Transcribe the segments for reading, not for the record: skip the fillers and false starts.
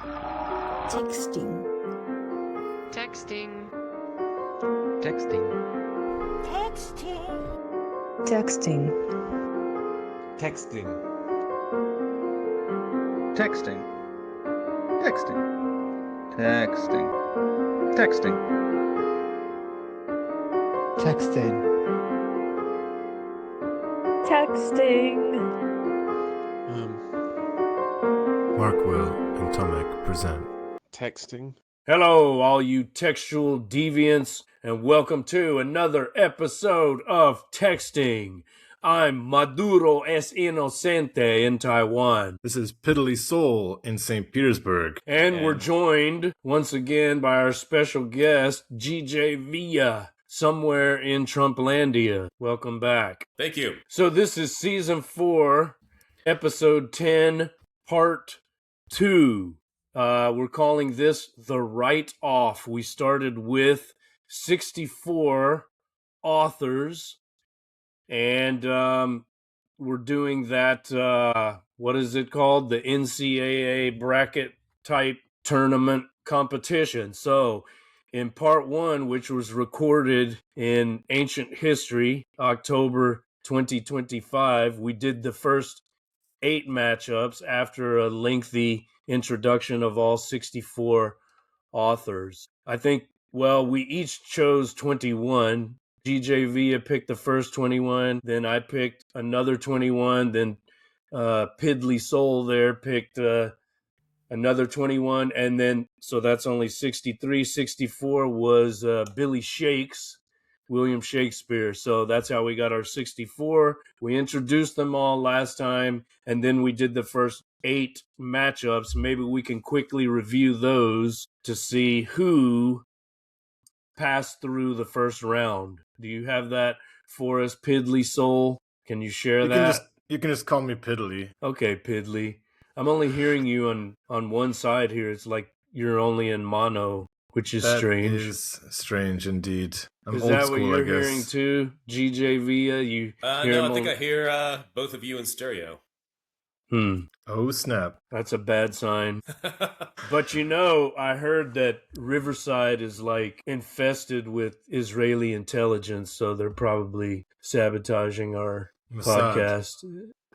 Texting. Texting. Texting. Texting. Texting. Texting. Texting. Texting. Texting. Texting. Texting. Mark, Will, and Tomek present Texting. Hello, all you textual deviants, and welcome to another episode of Texting. I'm Maduro es Inocente in Taiwan. This is Piddly Soul in St. Petersburg. And we're joined once again by our special guest, GJ Villa, somewhere in Trumplandia. Welcome back. Thank you. So this is season 4, episode 10, part 2. We're calling this The Write-Off. We started with 64 authors, and we're doing that, what is it called? The NCAA bracket type tournament competition. So in part 1, which was recorded in ancient history, October 2025, we did the first 8 matchups after a lengthy introduction of all 64 authors. I think, well, we each chose 21. GJ Villa picked the first 21, then I picked another 21, then Piddly Soul there picked another 21, and then, so that's only 63. 64 was Billy Shakes, William Shakespeare. So that's how we got our 64. We introduced them all last time, and then we did the first 8 matchups. Maybe we can quickly review those to see who passed through the first round. Do you have that for us, Piddly Soul? Can you share that? You can just call me Piddly. Okay, Piddly. I'm only hearing you on one side here. It's like you're only in mono, which is strange. That is strange indeed. I'm is old that school, what you're I guess. hearing too, GJ Villa? You hear No, I think I hear both of you in stereo. Oh, snap. That's a bad sign. But you know, I heard that Riverside is like infested with Israeli intelligence, so they're probably sabotaging our podcast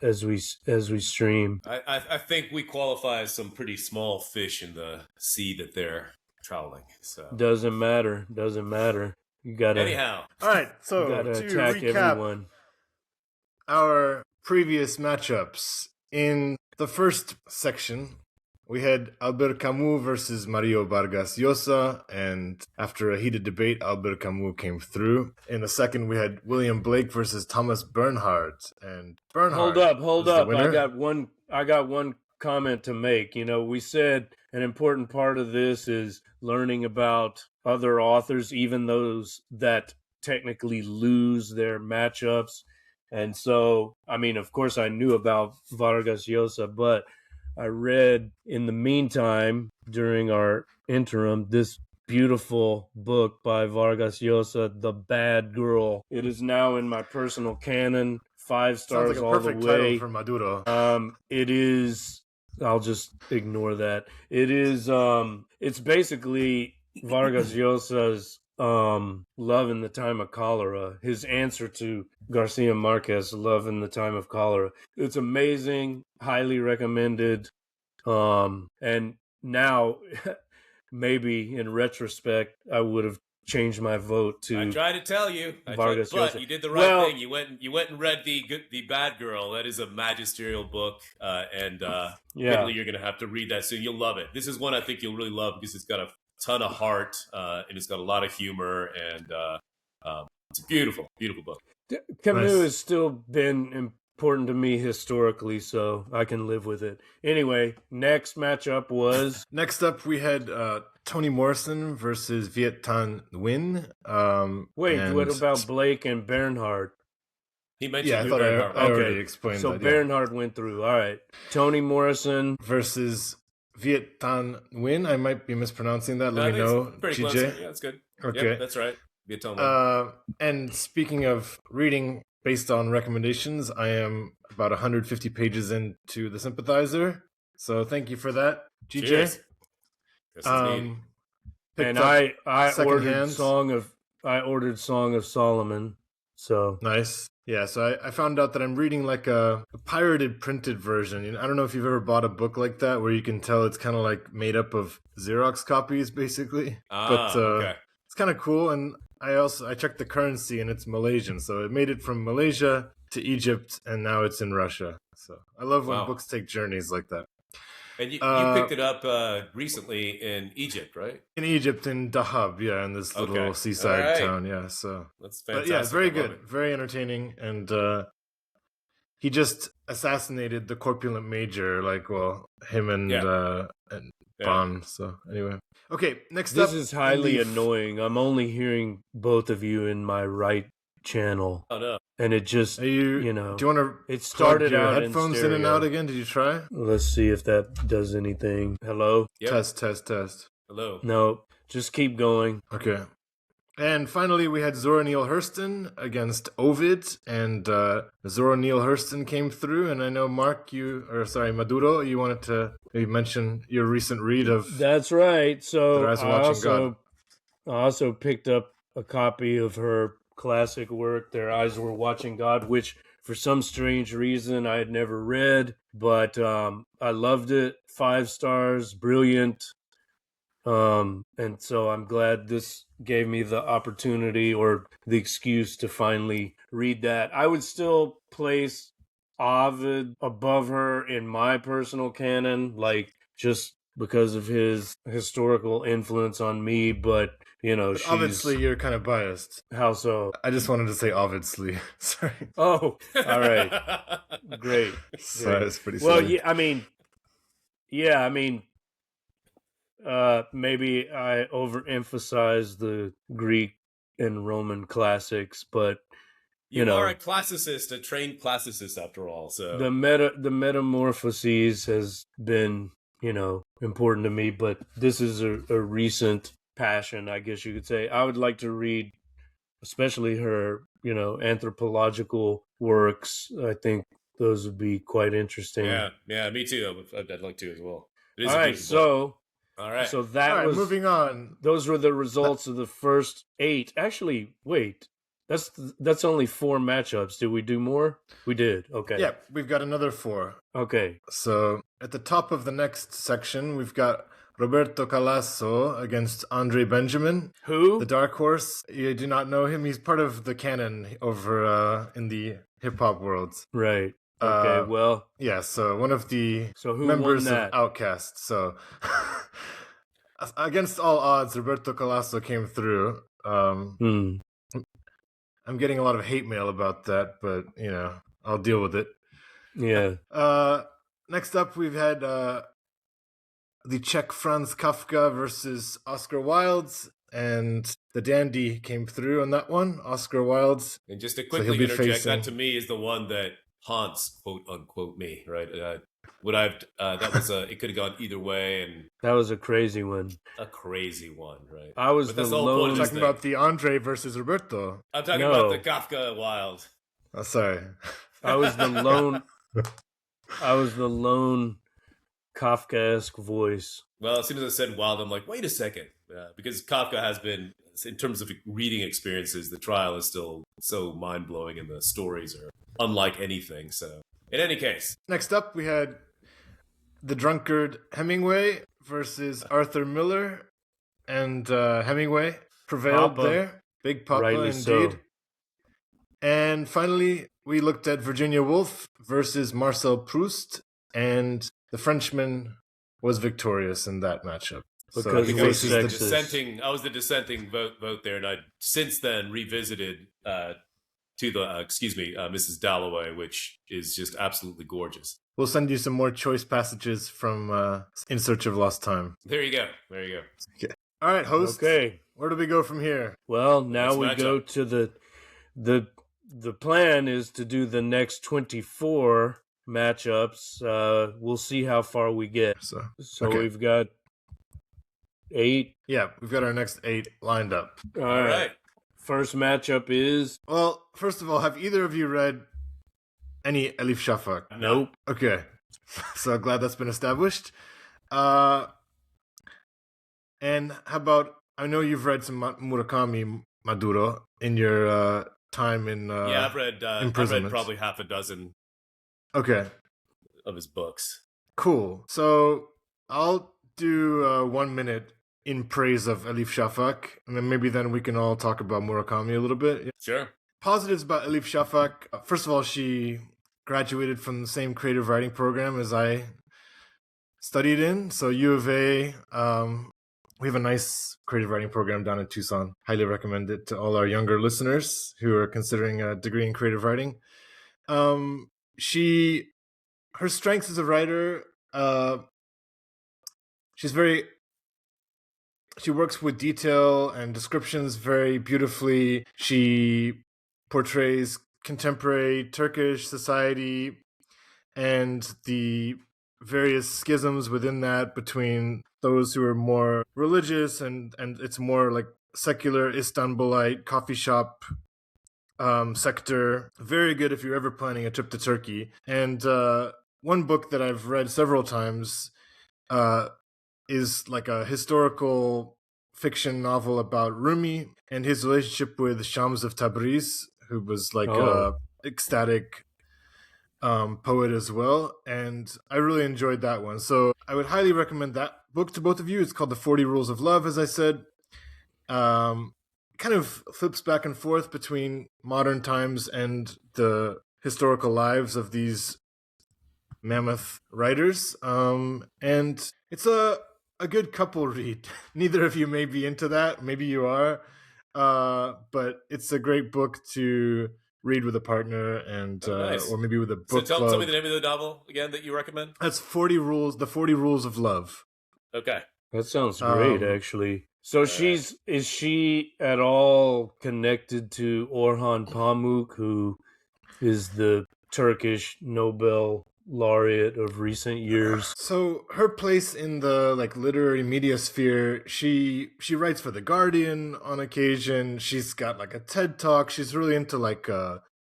as we stream. I think we qualify as some pretty small fish in the sea that they're trawling. So Doesn't matter. You gotta anyhow. All right, so gotta to attack recap everyone. our previous matchups, in the first section, we had Albert Camus versus Mario Vargas Llosa, and after a heated debate, Albert Camus came through. In the second, we had William Blake versus Thomas Bernhard, and Bernhard. Hold up. I got one comment to make. You know, we said an important part of this is learning about other authors, even those that technically lose their matchups. And so, I mean, of course, I knew about Vargas Llosa, but I read in the meantime, during our interim, this beautiful book by Vargas Llosa, The Bad Girl. It is now in my personal canon, 5 stars Sounds like a all perfect the way. title for Maduro. It is, I'll just ignore that. It is, it's basically Vargas Llosa's Love in the Time of Cholera, his answer to Garcia Marquez, Love in the Time of Cholera. It's amazing, highly recommended. And now, maybe in retrospect, I would have changed my vote to. I tried to tell you, Vargas but Llosa. you did the right thing. You went and read the Bad Girl. That is a magisterial book, and Piddly, you're gonna have to read that soon. You'll love it. This is one I think you'll really love because it's got a ton of heart, and it's got a lot of humor, and it's a beautiful book. Camus has still been important to me historically, so I can live with it. Anyway, next matchup was... Next up, we had Toni Morrison versus Viet Thanh Nguyen. Wait, what about Blake and Bernhard? He mentioned I thought Bernhard. I already explained so that. Bernhard went through. All right. Toni Morrison versus Viet Thanh Nguyen. I might be mispronouncing that. Let me know, pretty GJ. close. Yeah, that's good. Okay. Yeah, that's right. Viet Thanh Nguyen. And speaking of reading based on recommendations, I am about 150 pages into The Sympathizer. So thank you for that, GJ. Cheers. Picked And up I secondhand. ordered Song of Solomon. So Nice. Yeah, so I found out that I'm reading like a pirated printed version. You know, I don't know if you've ever bought a book like that where you can tell it's kind of like made up of Xerox copies, basically. Okay. It's kind of cool. And I checked the currency and it's Malaysian, so it made it from Malaysia to Egypt, and now it's in Russia. So I love when Wow. books take journeys like that. And you picked it up recently in Egypt, right? In Egypt, in Dahab, yeah, in this little seaside town, yeah. So that's fantastic. But yeah, very good, very entertaining, and he just assassinated the corpulent major, him and Bond. So anyway, okay, next up. This is highly annoying. I'm only hearing both of you in my right channel. Oh no. And it just, do you want to it started your out headphones in and out again? Did you try? Let's see if that does anything. Hello? Yep. Test. Hello. No, just keep going. Okay. And finally, we had Zora Neale Hurston against Ovid, and Zora Neale Hurston came through. And I know Maduro, you wanted to maybe mention your recent read of. That's right. So I also picked up a copy of her classic work, Their Eyes Were Watching God, which for some strange reason I had never read, but I loved it. 5 stars, brilliant. And so I'm glad this gave me the opportunity or the excuse to finally read that. I would still place Ovid above her in my personal canon, just because of his historical influence on me, but obviously you're kind of biased. How so? I just wanted to say obviously. Sorry. Oh, all right. Great. Sorry, it's pretty well, silly. Maybe I overemphasize the Greek and Roman classics, but you are a classicist, a trained classicist after all. So the metamorphoses has been, important to me, but this is a recent passion, I guess you could say. I would like to read, especially her, anthropological works. I think those would be quite interesting. Yeah, me too. I'd like to as well. All right, so that was moving on. Those were the results of the first 8. Actually, wait. That's only 4 matchups. Did we do more? We did. Okay. Yeah, we've got another 4. Okay. So at the top of the next section, we've got Roberto Calasso against Andre Benjamin. Who? The Dark Horse. You do not know him. He's part of the canon over in the hip-hop world. Right. Okay, well. Yeah, so one of the who members won that? of Outkast. So against all odds, Roberto Calasso came through. I'm getting a lot of hate mail about that, but, I'll deal with it. Yeah. Next up, we've had the Czech Franz Kafka versus Oscar Wilde, and the dandy came through on that one, Oscar Wilde. And just to quickly interject, that to me is the one that haunts, quote unquote, me, right? It could have gone either way, and that was a crazy one. A crazy one, right? I was the lone. Talking about the Andre versus Roberto. I'm talking about the Kafka Wilde. Oh, sorry. I was the lone. I was the lone Kafkaesque voice. Well, as soon as I said Wilde, I'm like, wait a second, because Kafka has been, in terms of reading experiences, the trial is still so mind blowing, and the stories are unlike anything. So, in any case, next up we had the drunkard Hemingway versus Arthur Miller, and Hemingway prevailed there. Big Papa, rightly indeed. So. And finally, we looked at Virginia Woolf versus Marcel Proust, and the Frenchman was victorious in that matchup. Because I was the dissenting vote there, and I since then revisited Mrs. Dalloway, which is just absolutely gorgeous. We'll send you some more choice passages from In Search of Lost Time. There you go. Okay. All right, host. Okay. Where do we go from here? Well, now we go to the plan is to do the next 24 matchups. We'll see how far we get. So okay. We've got 8. Yeah, we've got our next 8 lined up. All right. First matchup is... Well, first of all, have either of you read any Elif Shafak? Nope. Okay. So glad that's been established. And how about, I know you've read some Murakami Maduro in your time in yeah, I've read imprisonment. probably half a dozen Okay, of his books. cool. So I'll do 1 minute in praise of Elif Shafak, and then maybe then we can all talk about Murakami a little bit. Sure. Positives about Elif Shafak. First of all, she graduated from the same creative writing program as I studied in. So U of A, we have a nice creative writing program down in Tucson. Highly recommend it to all our younger listeners who are considering a degree in creative writing. Her strengths as a writer, she works with detail and descriptions very beautifully. She portrays contemporary Turkish society and the various schisms within that between those who are more religious and it's more like secular Istanbulite coffee shop sector. Very good if you're ever planning a trip to Turkey. And one book that I've read several times is like a historical fiction novel about Rumi and his relationship with Shams of Tabriz, who was like a ecstatic poet as well. And I really enjoyed that one. So I would highly recommend that book to both of you. It's called The 40 Rules of Love, as I said. Kind of flips back and forth between modern times and the historical lives of these mammoth writers. And it's a good couple read. Neither of you may be into that. Maybe you are. But it's a great book to read with a partner and nice. or maybe with a book club. Tell me the name of the novel again that you recommend. That's 40 Rules, The 40 Rules of Love. Okay. That sounds great, actually. So is she at all connected to Orhan Pamuk, who is the Turkish Nobel laureate of recent years? So her place in the like literary media sphere, she writes for The Guardian on occasion. She's got like a TED Talk. She's really into like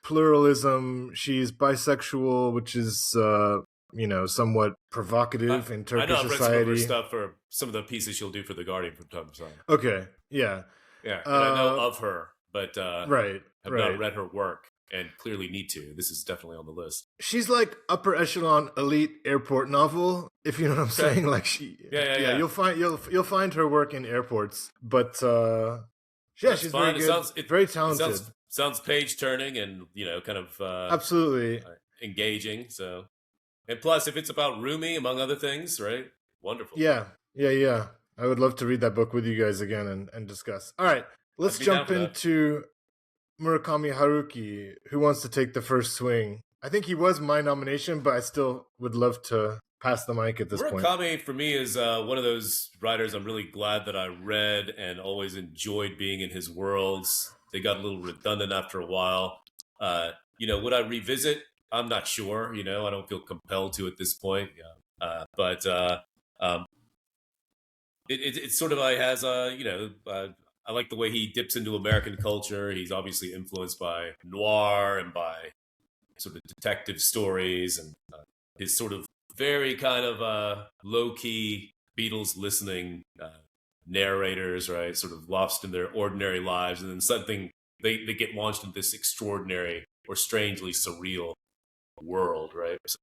pluralism. She's bisexual, which is somewhat provocative in Turkish I know I've read society. some of her stuff for some of the pieces she'll do for The Guardian from time to time. Okay, yeah. And I know of her, but right. not read her work and clearly need to. This is definitely on the list. She's like upper echelon elite airport novel, if you know what I'm saying. Like yeah. You'll find her work in airports, but she's very good, very talented. Sounds page turning and kind of absolutely engaging. So, and plus, if it's about Rumi among other things, right? Wonderful. Yeah. I would love to read that book with you guys again and discuss. All right, let's jump into Murakami Haruki. Who wants to take the first swing? I think he was my nomination, but I still would love to pass the mic at this point. Murakami, for me, is one of those writers I'm really glad that I read and always enjoyed being in his worlds. They got a little redundant after a while. Would I revisit? I'm not sure. I don't feel compelled to at this point. But it sort of has I like the way he dips into American culture. He's obviously influenced by noir and by sort of detective stories and his sort of very kind of low-key Beatles listening narrators, right? Sort of lost in their ordinary lives, and then something they get launched into this extraordinary or strangely surreal world, right? So,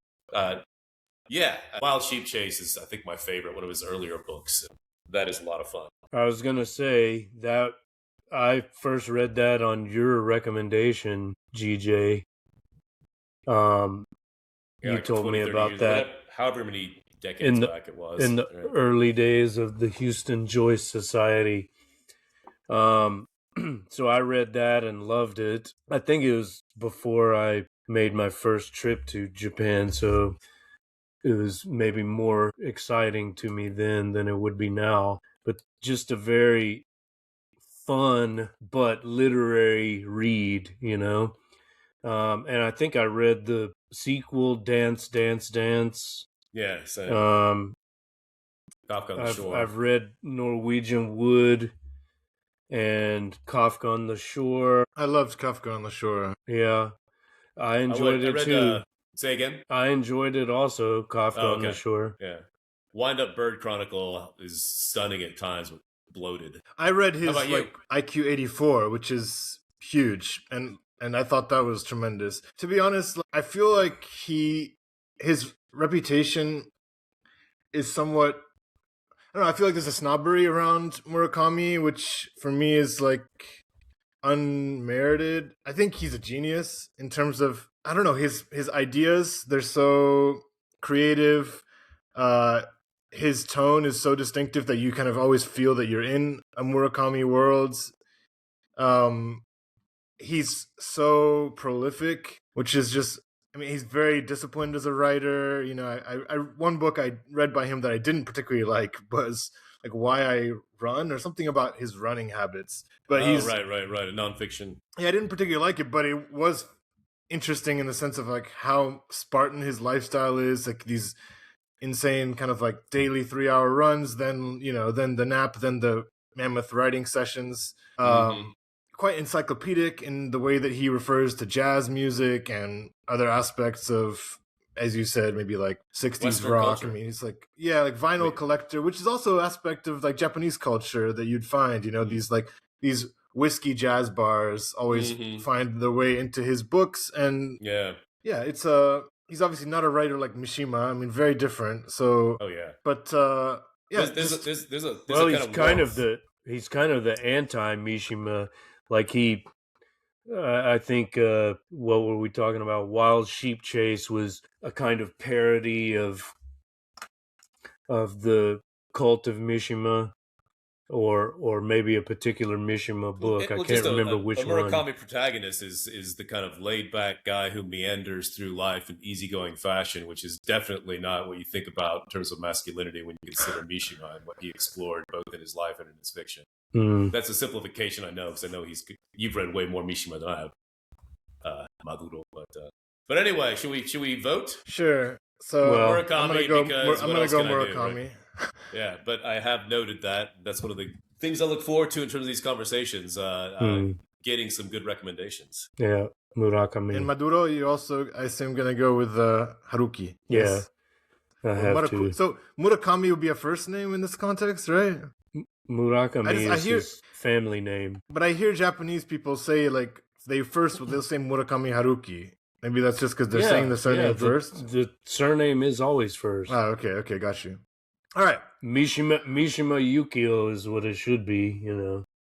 Wild Sheep Chase is, I think, my favorite, one of his earlier books. That is a lot of fun. I was going to say that I first read that on your recommendation, GJ. You told me about that. However many decades back it was. In the early days of the Houston Joyce Society. So I read that and loved it. I think it was before I made my first trip to Japan, so it was maybe more exciting to me then than it would be now. But just a very fun but literary read, And I think I read the sequel, Dance, Dance, Dance. Yeah, same. Kafka on the Shore. I've read Norwegian Wood and Kafka on the Shore. I loved Kafka on the Shore. Yeah. I enjoyed it too. Say again? I enjoyed it also, Kafka on the Shore. Yeah. Wind Up Bird Chronicle is stunning at times, but bloated. I read his about you? like IQ 84, which is huge, and I thought that was tremendous. To be honest, I feel like his reputation is somewhat, I don't know, I feel like there's a snobbery around Murakami, which for me is like unmerited. I think he's a genius in terms of, I don't know, his ideas, they're so creative. His tone is so distinctive that you kind of always feel that you're in a Murakami world. He's so prolific, which is just, I mean, he's very disciplined as a writer. You know, I one book I read by him that I didn't particularly like was like Why I Run or something about his running habits. But he's right, a nonfiction. Yeah, I didn't particularly like it, but it was interesting in the sense of like how Spartan his lifestyle is, like these insane kind of like daily 3-hour runs, then then the nap, then the mammoth writing sessions. Quite encyclopedic in the way that he refers to jazz music and other aspects of, as you said, maybe like 60s Western rock. culture. I mean, he's like, yeah, like vinyl collector, which is also an aspect of like Japanese culture that you'd find, these whiskey jazz bars always find their way into his books. And it's he's obviously not a writer like Mishima. I mean, very different. So, but there's he's kind of the anti Mishima. Like I think, what were we talking about? Wild Sheep Chase was a kind of parody of the cult of Mishima, or maybe a particular Mishima book. I can't remember which one. A Murakami protagonist is the kind of laid back guy who meanders through life in easygoing fashion, which is definitely not what you think about in terms of masculinity when you consider Mishima and what he explored both in his life and in his fiction. That's a simplification, I know, because I know you've read way more Mishima than I have, Maduro. But anyway, should we vote? Sure. So Murakami, I'm gonna go Murakami. Right? Yeah, but I have noted that. That's one of the things I look forward to in terms of these conversations. Getting some good recommendations. Yeah, Murakami. And Maduro, you also, I assume, gonna go with Haruki. Yeah, I have to. So Murakami would be a first name in this context, right? Murakami is his family name. But I hear Japanese people say like they'll say Murakami Haruki. Maybe that's just because they're saying the surname first. The surname is always first. Oh, okay, got you. All right. Mishima Yukio is what it should be,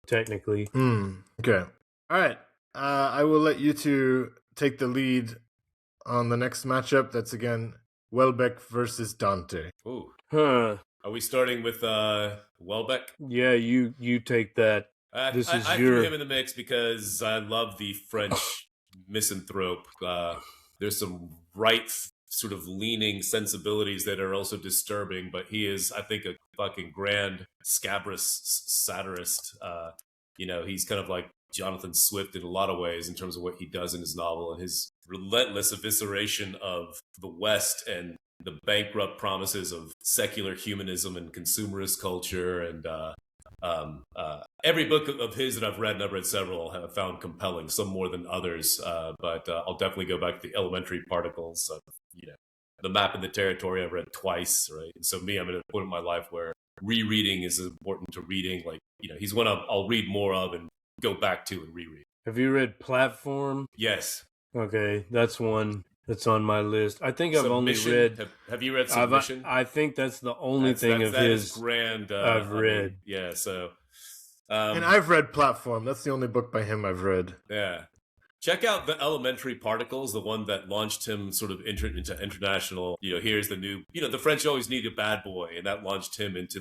technically. Okay. All right. I will let you two take the lead on the next matchup. That's again Welbeck versus Dante. Ooh. Huh. Are we starting with Welbeck? Yeah, you take that. I threw him in the mix because I love the French misanthrope. There's some right sort of leaning sensibilities that are also disturbing, but he is, I think, a fucking grand scabrous satirist. He's kind of like Jonathan Swift in a lot of ways in terms of what he does in his novel and his relentless evisceration of the West and the bankrupt promises of secular humanism and consumerist culture. And every book of his that I've read, and I've read several, have found compelling, some more than others. But I'll definitely go back to the Elementary Particles of, The Map in the Territory I've read twice, right? And so I'm at a point in my life where rereading is important to reading. Like, he's one I'll read more of and go back to and reread. Have you read Platform? Yes. Okay, that's one that's on my list. I think I've only read... Have you read Submission? I think that's the only thing of his grand, I've read. So... and I've read Platform. That's the only book by him I've read. Yeah. Check out the Elementary Particles, the one that launched him sort of into international, here's the new, the French always need a bad boy. And that launched him into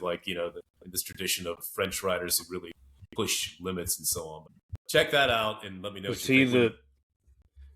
this tradition of French writers who really push limits and so on. Check that out and let me know what you think.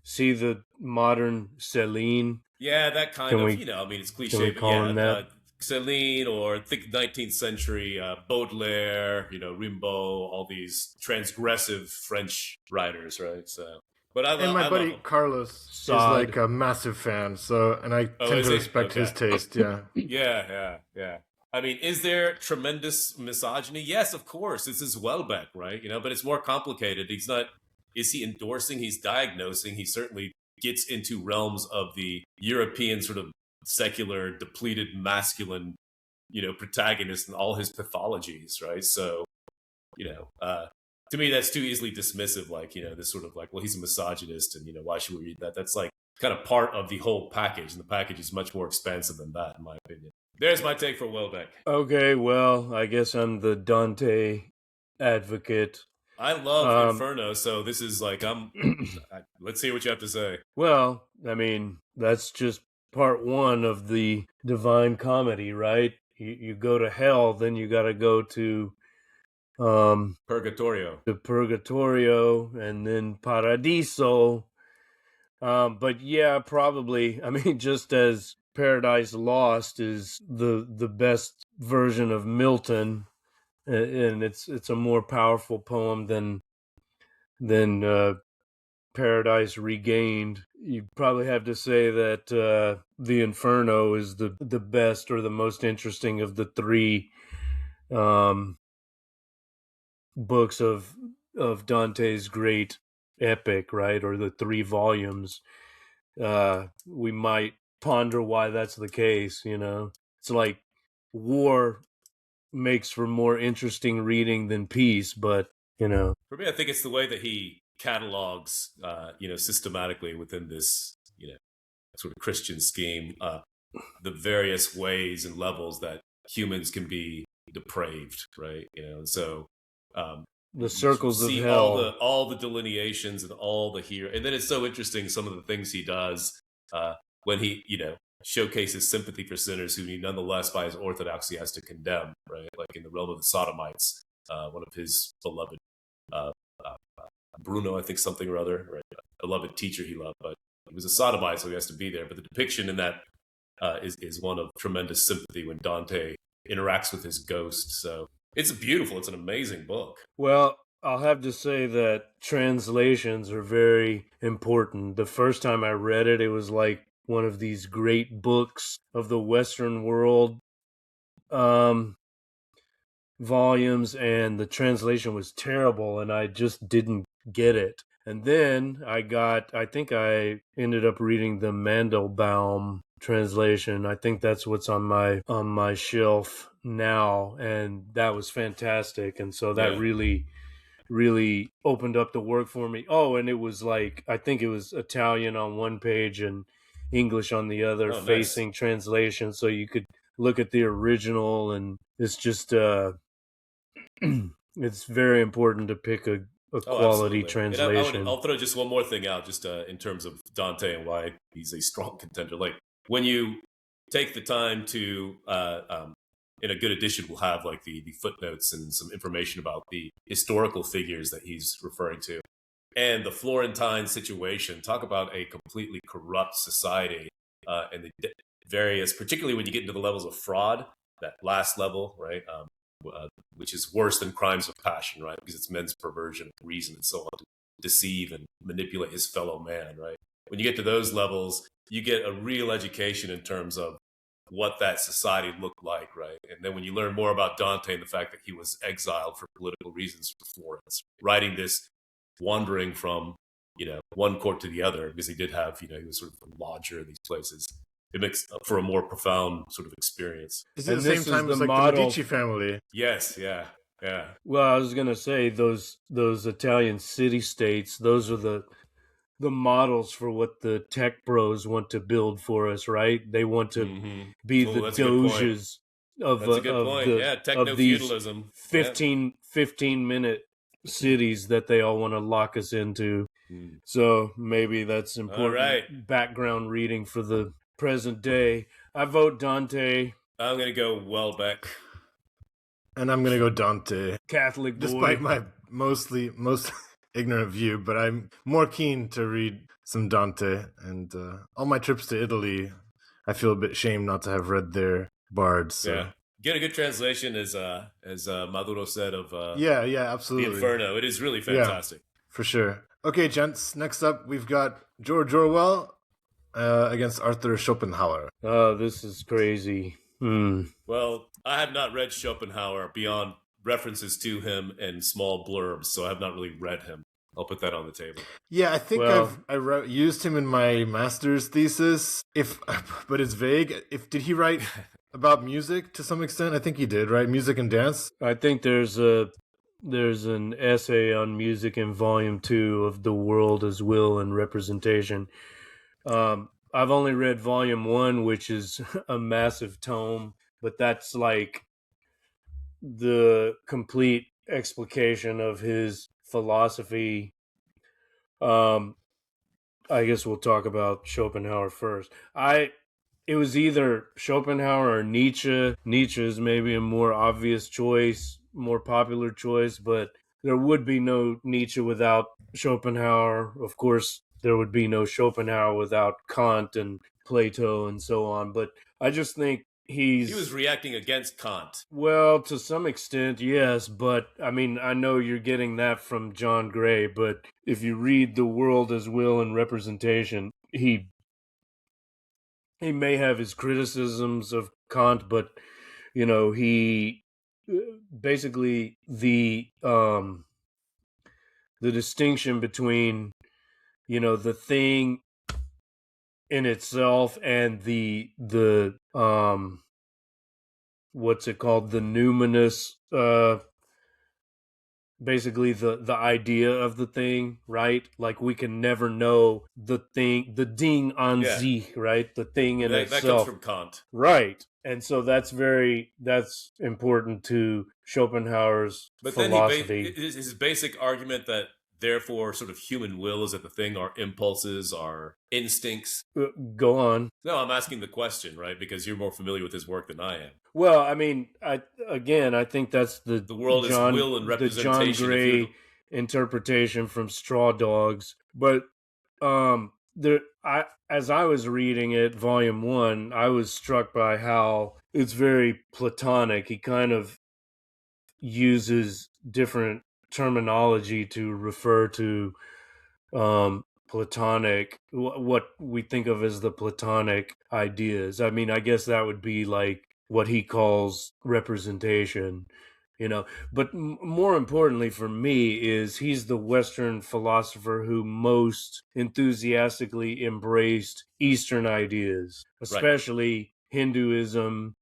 See the modern Céline? Yeah, that kind of, it's cliche. Can we call him that? Céline, or think 19th century Baudelaire, Rimbaud, all these transgressive French writers, right? So, but my buddy Carlos is like a massive fan, and I tend to respect his taste. Yeah. Yeah. I mean, is there tremendous misogyny? Yes, of course. This is Welbeck, right? But it's more complicated. He's not. Is he endorsing? He's diagnosing. He certainly gets into realms of the European sort of secular, depleted, masculine protagonist and all his pathologies, right? So, to me, that's too easily dismissive. Like, this sort of like, well, he's a misogynist, and why should we read that? That's like kind of part of the whole package, and the package is much more expansive than that, in my opinion. There's my take for Welbeck. Okay, well, I guess I'm the Dante advocate. I love Inferno, so this is like, let's hear what you have to say. Well, I mean, that's just part one of the Divine Comedy, right? You go to hell, then you got to go to Purgatorio. The Purgatorio, and then Paradiso. But yeah, probably. I mean, just as Paradise Lost is the best version of Milton, and it's a more powerful poem than Paradise Regained. You probably have to say that the Inferno is the best or the most interesting of the three books of Dante's great epic, right? Or the 3 volumes. We might ponder why that's the case. It's like war makes for more interesting reading than peace, but for me, I think it's the way that he catalogs systematically within this sort of Christian scheme the various ways and levels that humans can be depraved, right? So the circles of hell, all the delineations and all the here, and then it's so interesting some of the things he does when he showcases sympathy for sinners who he nonetheless by his orthodoxy has to condemn, right? Like in the realm of the Sodomites, one of his beloved Bruno, I think something or other, right? A beloved teacher he loved, but he was a sodomite, so he has to be there. But the depiction in that is one of tremendous sympathy when Dante interacts with his ghost. So it's beautiful. It's an amazing book. Well, I'll have to say that translations are very important. The first time I read it, it was like one of these great books of the Western world volumes, and the translation was terrible, and I just didn't get it. And then I think I ended up reading the Mandelbaum translation. I think that's what's on my shelf now, and that was fantastic. And so that really opened up the work for me. Oh, and it was like, I think it was Italian on one page and English on the other, facing translation, so you could look at the original. And it's just it's very important to pick a quality translation. I'll throw just one more thing out, just in terms of Dante and why he's a strong contender. Like when you take the time to, in a good edition, we'll have like the footnotes and some information about the historical figures that he's referring to, and the Florentine situation. Talk about a completely corrupt society, and the various, particularly when you get into the levels of fraud, that last level, right? Which is worse than crimes of passion, right? Because it's men's perversion of reason and so on, to deceive and manipulate his fellow man, right? When you get to those levels, you get a real education in terms of what that society looked like, right? And then when you learn more about Dante and the fact that he was exiled for political reasons from Florence, writing this, wandering from, one court to the other, because he did have, he was sort of a lodger in these places. It makes for a more profound sort of experience. Is it the same time as like the Medici family? Yes, yeah. Well, I was gonna say those Italian city-states, those are the models for what the tech bros want to build for us, right? They want to be the Doges of these 15-minute cities that they all want to lock us into. So maybe that's important background reading for the present day. I vote Dante. I'm going to go Welbeck. And I'm going to go Dante. Catholic boy. Despite my most ignorant view, but I'm more keen to read some Dante. And all my trips to Italy, I feel a bit shamed not to have read their bards. So. Yeah. Get a good translation, as Maduro said, of absolutely. The Inferno. It is really fantastic. Yeah, for sure. Okay, gents, next up we've got George Orwell against Arthur Schopenhauer. Oh, this is crazy. Well, I have not read Schopenhauer beyond references to him and small blurbs, so I have not really read him. I'll put that on the table. Yeah, I think I used him in my master's thesis. But it's vague. Did he write about music to some extent? I think he did, right? Music and dance. I think there's an essay on music in volume 2 of The World as Will and Representation. I've only read volume 1, which is a massive tome, but that's like the complete explication of his philosophy. I guess we'll talk about Schopenhauer first. It was either Schopenhauer or Nietzsche. Nietzsche is maybe a more obvious choice, more popular choice, but there would be no Nietzsche without Schopenhauer. Of course, there would be no Schopenhauer without Kant and Plato and so on. But I just think he was reacting against Kant. Well, to some extent, yes, but I mean, I know you're getting that from John Gray, but if you read The World as Will and Representation, he may have his criticisms of Kant, but you know, he basically the distinction between, you know, the thing in itself and the what's it called, the numinous, basically the idea of the thing, right? Like we can never know the thing, the Ding an sich, right? The thing in itself. That comes from Kant, right? And so that's important to Schopenhauer's philosophy. But then his basic argument that therefore sort of human will is that the thing, our impulses, our instincts. Go on. No, I'm asking the question, right? Because you're more familiar with his work than I am. Well, I mean, I think that's the world is will and representation. The John Gray interpretation from Straw Dogs. But as I was reading it, volume 1, I was struck by how it's very Platonic. He kind of uses different terminology to refer to Platonic, what we think of as the Platonic ideas. I mean, I guess that would be like what he calls representation, you know. But more importantly for me is he's the Western philosopher who most enthusiastically embraced Eastern ideas, especially Hinduism,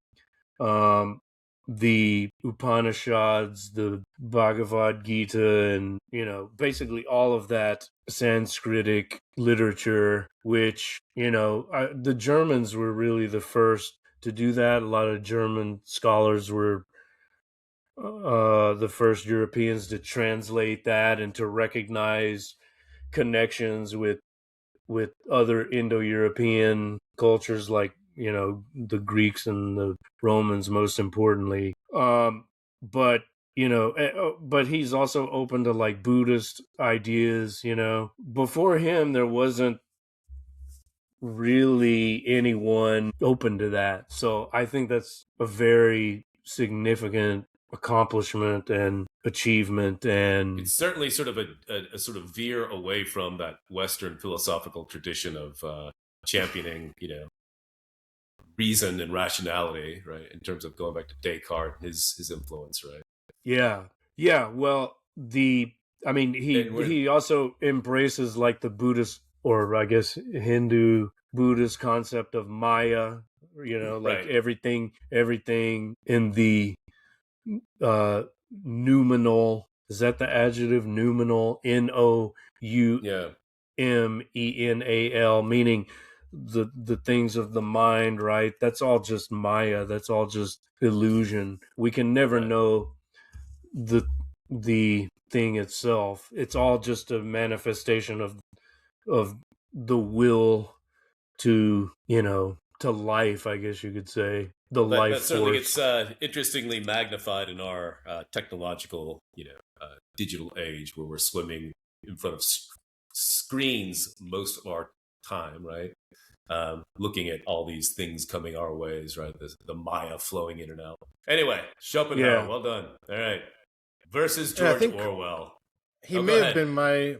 the Upanishads, the Bhagavad Gita, and, you know, basically all of that Sanskritic literature, which, you know, the Germans were really the first to do that. A lot of German scholars were the first Europeans to translate that and to recognize connections with other Indo-European cultures, like, you know, the Greeks and the Romans, most importantly. But, you know, but he's also open to like Buddhist ideas, you know. Before him, there wasn't really anyone open to that. So I think that's a very significant accomplishment and achievement, and it's certainly sort of a sort of veer away from that Western philosophical tradition of championing, you know, reason and rationality, right? In terms of going back to Descartes, his influence, right? Yeah. Well, he also embraces like the Buddhist, or I guess Hindu Buddhist concept of Maya, you know, like everything in the noumenal. Is that the adjective? Noumenal, Noumenal, meaning the things of the mind, right? That's all just Maya. That's all just illusion. We can never know the thing itself. It's all just a manifestation of the will to, you know, to life, I guess you could say. Life certainly force. It's interestingly magnified in our technological, you know, digital age, where we're swimming in front of screens most of our time, right? Looking at all these things coming our ways, right? The Maya flowing in and out. Anyway, Schopenhauer, well done. All right. Versus George Orwell. He may have been my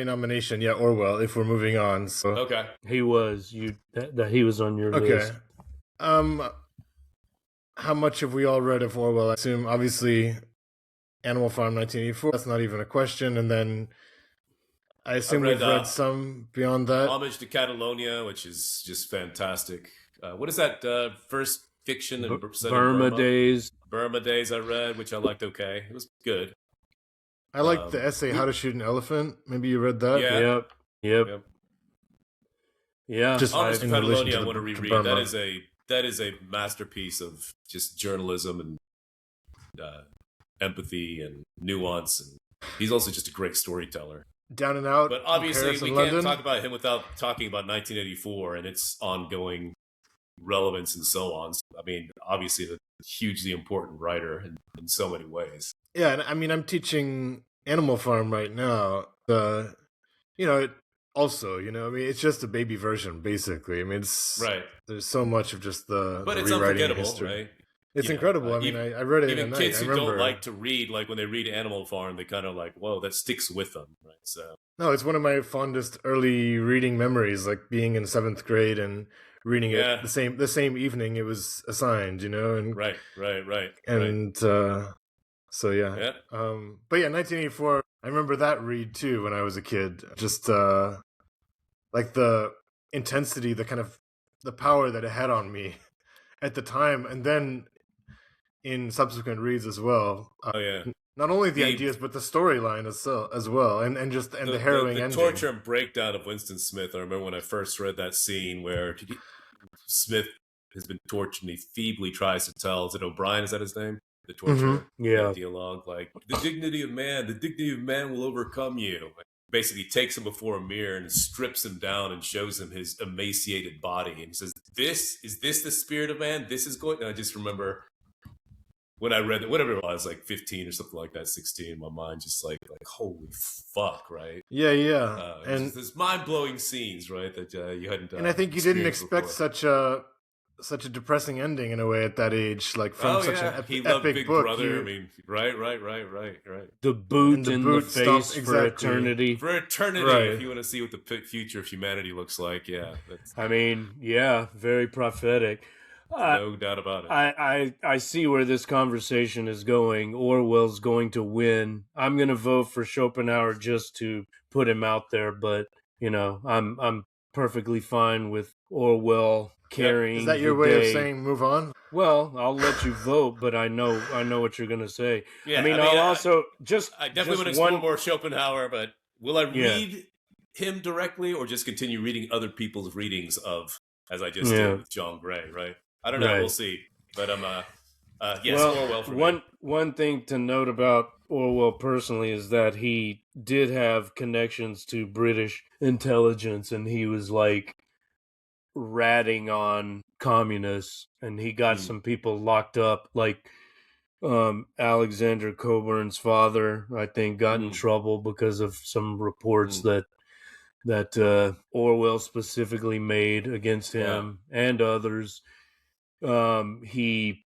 nomination. Yeah, Orwell. If we're moving on, so okay, he was he was on your list. How much have we all read of Orwell? I assume obviously Animal Farm 1984. That's not even a question. And then I assume we've read some beyond that. Homage to Catalonia, which is just fantastic. What is that first fiction and set in Burma Days. Burma Days I read, which I liked. Okay, it was good. I like the essay "How to Shoot an Elephant." Maybe you read that. Yeah. Yep. Yeah. Just Honest in relation Catalonia, to I want to to reread. Burma. That is a masterpiece of just journalism and empathy and nuance, and he's also just a great storyteller. Down and Out. But obviously, Paris we and can't London. talk about him without talking about 1984 and its ongoing relevance and so on. I mean, obviously, a hugely important writer in so many ways. Yeah, and I mean, I'm teaching Animal Farm right now. It also, I mean, it's just a baby version, basically. I mean, it's right. There's so much of just the it's rewriting unforgettable, history. right? It's incredible. I mean, I read it in a even night. kids I who remember. don't like to read, like when they read Animal Farm, they kind of like, whoa, that sticks with them, right? So no, it's one of my fondest early reading memories, like being in 7th grade and reading it the same evening it was assigned, and right. And so yeah. But yeah, 1984. I remember that read too when I was a kid. Just like the intensity, the kind of the power that it had on me at the time, and then in subsequent reads as well. Not only the ideas, but the storyline as well, and just the harrowing ending. The torture and breakdown of Winston Smith. I remember when I first read that scene where Smith has been tortured and he feebly tries to tell, is it O'Brien, is that his name? The torture dialogue, like, the dignity of man will overcome you. Basically takes him before a mirror and strips him down and shows him his emaciated body. And he says, is this the spirit of man? This is going... And I just remember when I read it, whatever it was, like 15 or something like that, 16, my mind just like holy fuck, right? Yeah. And there's mind-blowing scenes, right, that you hadn't and I think you didn't expect before. such a depressing ending in a way at that age, like from such an he epic loved Big book. Brother. I mean, right. The boot in the face for eternity. For eternity, right. If you want to see what the future of humanity looks like, I mean, very prophetic. No doubt about it. I see where this conversation is going. Orwell's going to win. I'm going to vote for Schopenhauer just to put him out there, but I'm perfectly fine with Orwell carrying. Is that your way of saying move on? Well, I'll let you vote, but I know what you're going to say. Yeah, I'll also I definitely want to explore more Schopenhauer, but will I read him directly or just continue reading other people's readings of, as I just did with John Gray, right? I don't know. Right. We'll see. But Orwell for me. One thing to note about Orwell personally is that he did have connections to British intelligence, and he was like ratting on communists, and he got some people locked up, like Alexander Coburn's father, I think, got in trouble because of some reports that Orwell specifically made against him and others. He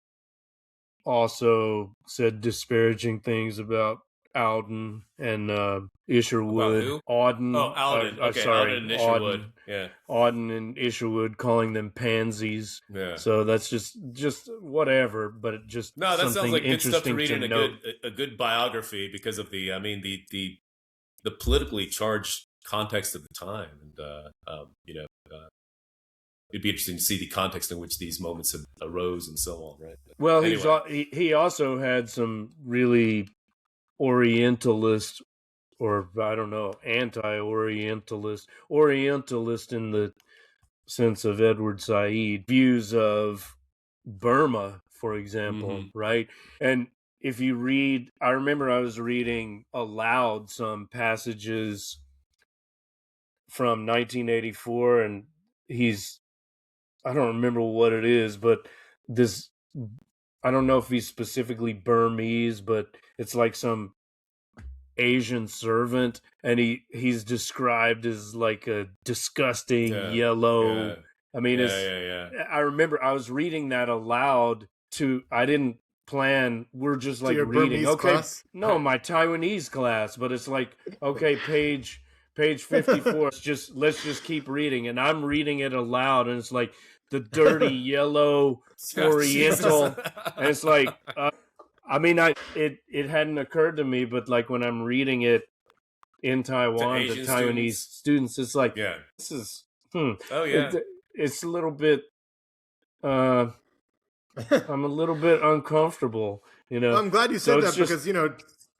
also said disparaging things about Auden and Isherwood. Auden. Oh, Auden. Okay, Auden and Isherwood. Auden and Isherwood, calling them pansies. Yeah. So that's just whatever, but it just that sounds like good stuff to read in a good biography because of the politically charged context of the time, and it'd be interesting to see the context in which these moments have arose and so on, right? But well, anyway. he also had some really Orientalist, or I don't know, anti-Orientalist, Orientalist in the sense of Edward Said, views of Burma, for example, right? And if you read, I remember I was reading aloud some passages from 1984, and I don't remember what it is, but I don't know if he's specifically Burmese, but it's like some Asian servant, and he's described as like a disgusting yellow. I mean, I remember I was reading that aloud I didn't plan. We're just like reading. Burmese class? No, my Taiwanese class, but it's like, okay, page 54. Let's just keep reading, and I'm reading it aloud, and it's like the dirty yellow Oriental, and it's like, it hadn't occurred to me, but like when I'm reading it in Taiwan to Taiwanese students, it's like, this is, oh yeah, it's a little bit I'm a little bit uncomfortable, Well, I'm glad you said that because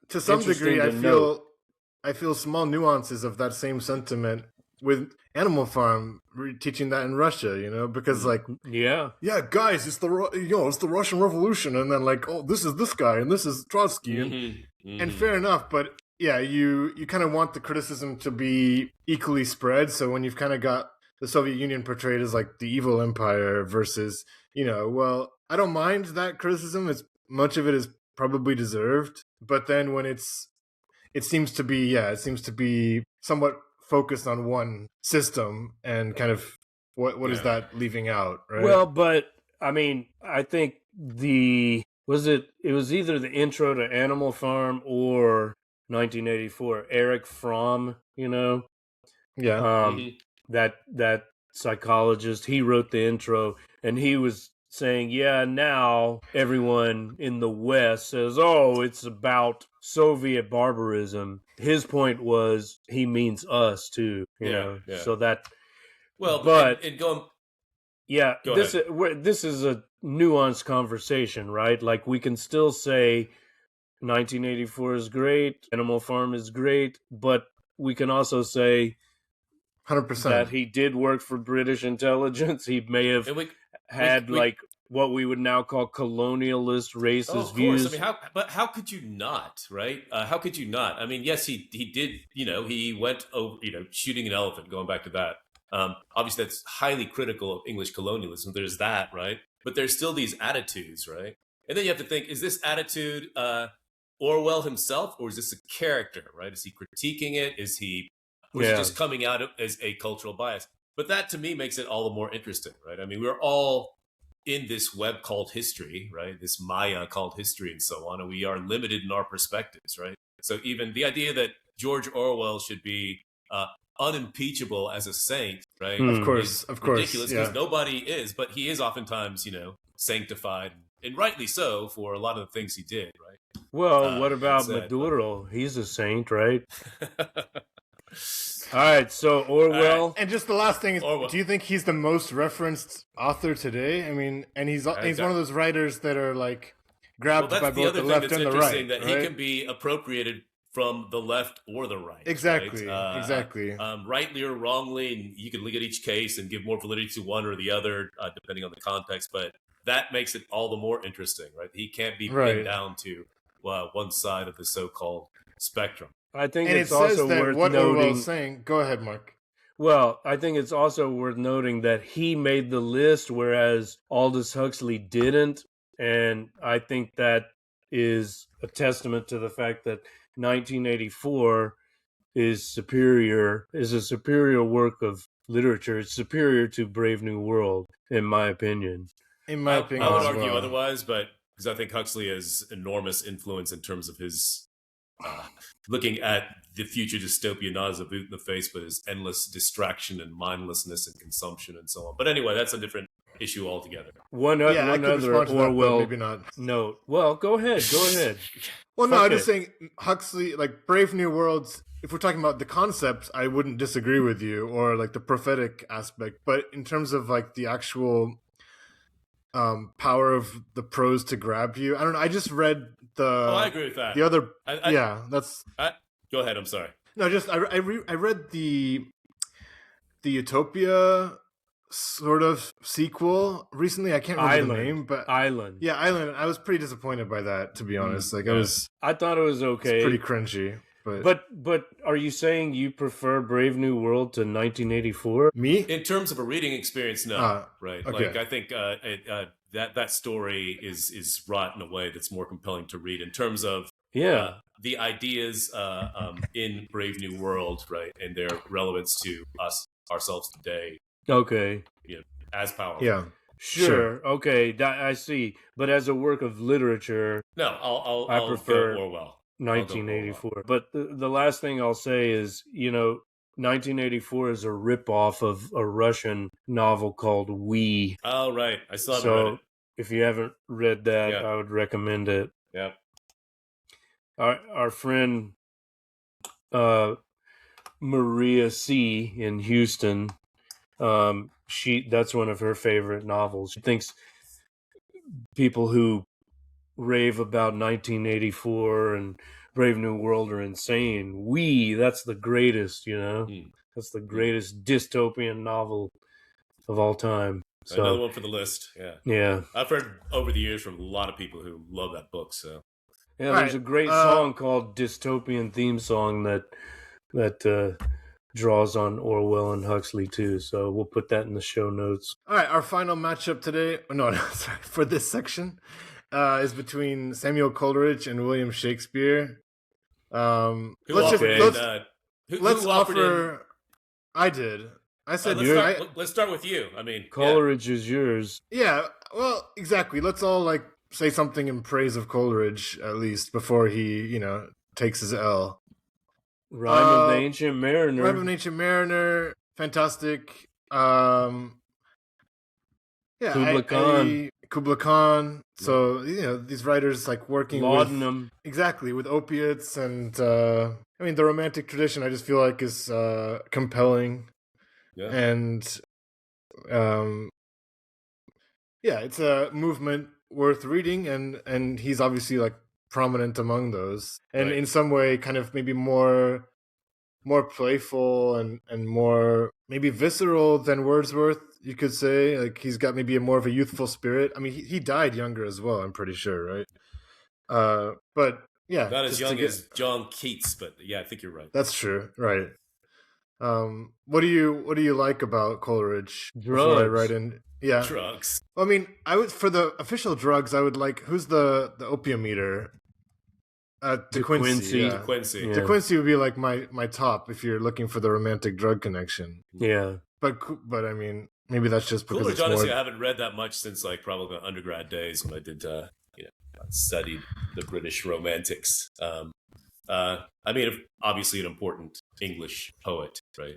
to some degree, I feel small nuances of that same sentiment with Animal Farm teaching that in Russia. Because yeah, guys, it's the Russian Revolution, and then this is this guy and this is Trotsky, and fair enough, but yeah, you kind of want the criticism to be equally spread. So when you've kind of got the Soviet Union portrayed as like the evil empire versus, well, I don't mind that criticism. Much of it is probably deserved, but then when it seems to be somewhat focused on one system and kind of what is that leaving out, right? Well, but I mean, I think it was either the intro to Animal Farm or 1984. Eric Fromm, Yeah. That psychologist, he wrote the intro, and he was saying, yeah, now everyone in the West says, oh, it's about Soviet barbarism. His point was he means us too, you know. So that, well, but and going, yeah, this is a nuanced conversation, right? Like we can still say 1984 is great, Animal Farm is great, but we can also say 100% that he did work for British intelligence. He may have had what we would now call colonialist racist views. I mean, how could you not, right? How could you not? I mean, yes, he did. He went over, shooting an elephant. Going back to that, obviously that's highly critical of English colonialism. There's that, right? But there's still these attitudes, right? And then you have to think: is this attitude Orwell himself, or is this a character, right? Is he critiquing it? Is he just coming out as a cultural bias? But that to me makes it all the more interesting, right? I mean, we're all in this web called history, right? This Maya called history and so on, and we are limited in our perspectives, right? So even the idea that George Orwell should be unimpeachable as a saint, right? Of course, ridiculous because nobody is, but he is oftentimes, sanctified, and rightly so for a lot of the things he did, right? Well, what about Maduro? He's a saint, right? All right, so Orwell. And just the last thing is, do you think he's the most referenced author today? I mean, and he's one of those writers that are like grabbed by both the left and the right. That he can be appropriated from the left or the right. Exactly, right? Exactly. Rightly or wrongly, and you can look at each case and give more validity to one or the other, depending on the context. But that makes it all the more interesting, right? He can't be pinned down to one side of the so-called spectrum. I think and it's it also says that worth what noting. Orwell's saying. Go ahead, Mark. Well, I think it's also worth noting that he made the list, whereas Aldous Huxley didn't, and I think that is a testament to the fact that 1984 is a superior work of literature. It's superior to Brave New World, in my opinion. I would argue otherwise, but because I think Huxley has enormous influence in terms of his looking at the future dystopia not as a boot in the face, but as endless distraction and mindlessness and consumption and so on. But anyway, that's a different issue altogether. One other Orwell maybe not. note. Well, go ahead. Well, no, I'm just saying Huxley, like Brave New Worlds, if we're talking about the concept, I wouldn't disagree with you, or like the prophetic aspect. But in terms of like the actual power of the prose to grab you, I don't know. I just read I agree with that. The other, that's. Go ahead. I'm sorry. No, just I read the Utopia sort of sequel recently. I can't remember the name, but Island. Yeah, Island. I was pretty disappointed by that, to be honest. Like I thought it was okay. Pretty cringy. But are you saying you prefer Brave New World to 1984? Me? In terms of a reading experience, no. Right. Okay. Like I think that story is wrought in a way that's more compelling to read in terms of the ideas in Brave New World, right, and their relevance to ourselves today. Okay. As powerful. Yeah. Sure. Okay, I see. But as a work of literature, I prefer go Orwell. 1984. But the last thing I'll say is, 1984 is a ripoff of a Russian novel called We. Oh, right. I still haven't read it. If you haven't read that, I would recommend it. Yep. Our friend Maria C. in Houston That's one of her favorite novels. She thinks people who rave about 1984 and Brave New World are insane. That's the greatest, That's the greatest dystopian novel of all time. So, another one for the list. Yeah. Yeah. I've heard over the years from a lot of people who love that book. So yeah, there's a great song called Dystopian Theme Song that draws on Orwell and Huxley too. So we'll put that in the show notes. All right, our final matchup today, sorry, for this section, is between Samuel Coleridge and William Shakespeare. Let's offer. I did. I said. Let's start with you. I mean, Coleridge is yours. Yeah. Well, exactly. Let's all say something in praise of Coleridge at least before he, takes his L. Rime of the Ancient Mariner. Rime of the Ancient Mariner. Fantastic. Kubla Khan. So, these writers working Laudanum. Exactly, with opiates and the romantic tradition I just feel like is compelling. Yeah. And it's a movement worth reading and he's obviously prominent among those. And in some way kind of maybe more playful and more maybe visceral than Wordsworth, you could say. He's got maybe more of a youthful spirit. I mean, he died younger as well, I'm pretty sure, right? But yeah, not as young as John Keats, but yeah, I think you're right. That's true, right? What do you like about Coleridge? Drugs. Before I write in, yeah, drugs. I mean, I would for the official drugs. I would who's the opium eater? De Quincey. De Quincey. Yeah. De Quincey would be my top if you're looking for the romantic drug connection. Yeah, but I mean, maybe that's just because Coleridge. Honestly, I haven't read that much since probably my undergrad days when I did studied the British Romantics. Obviously an important English poet, right?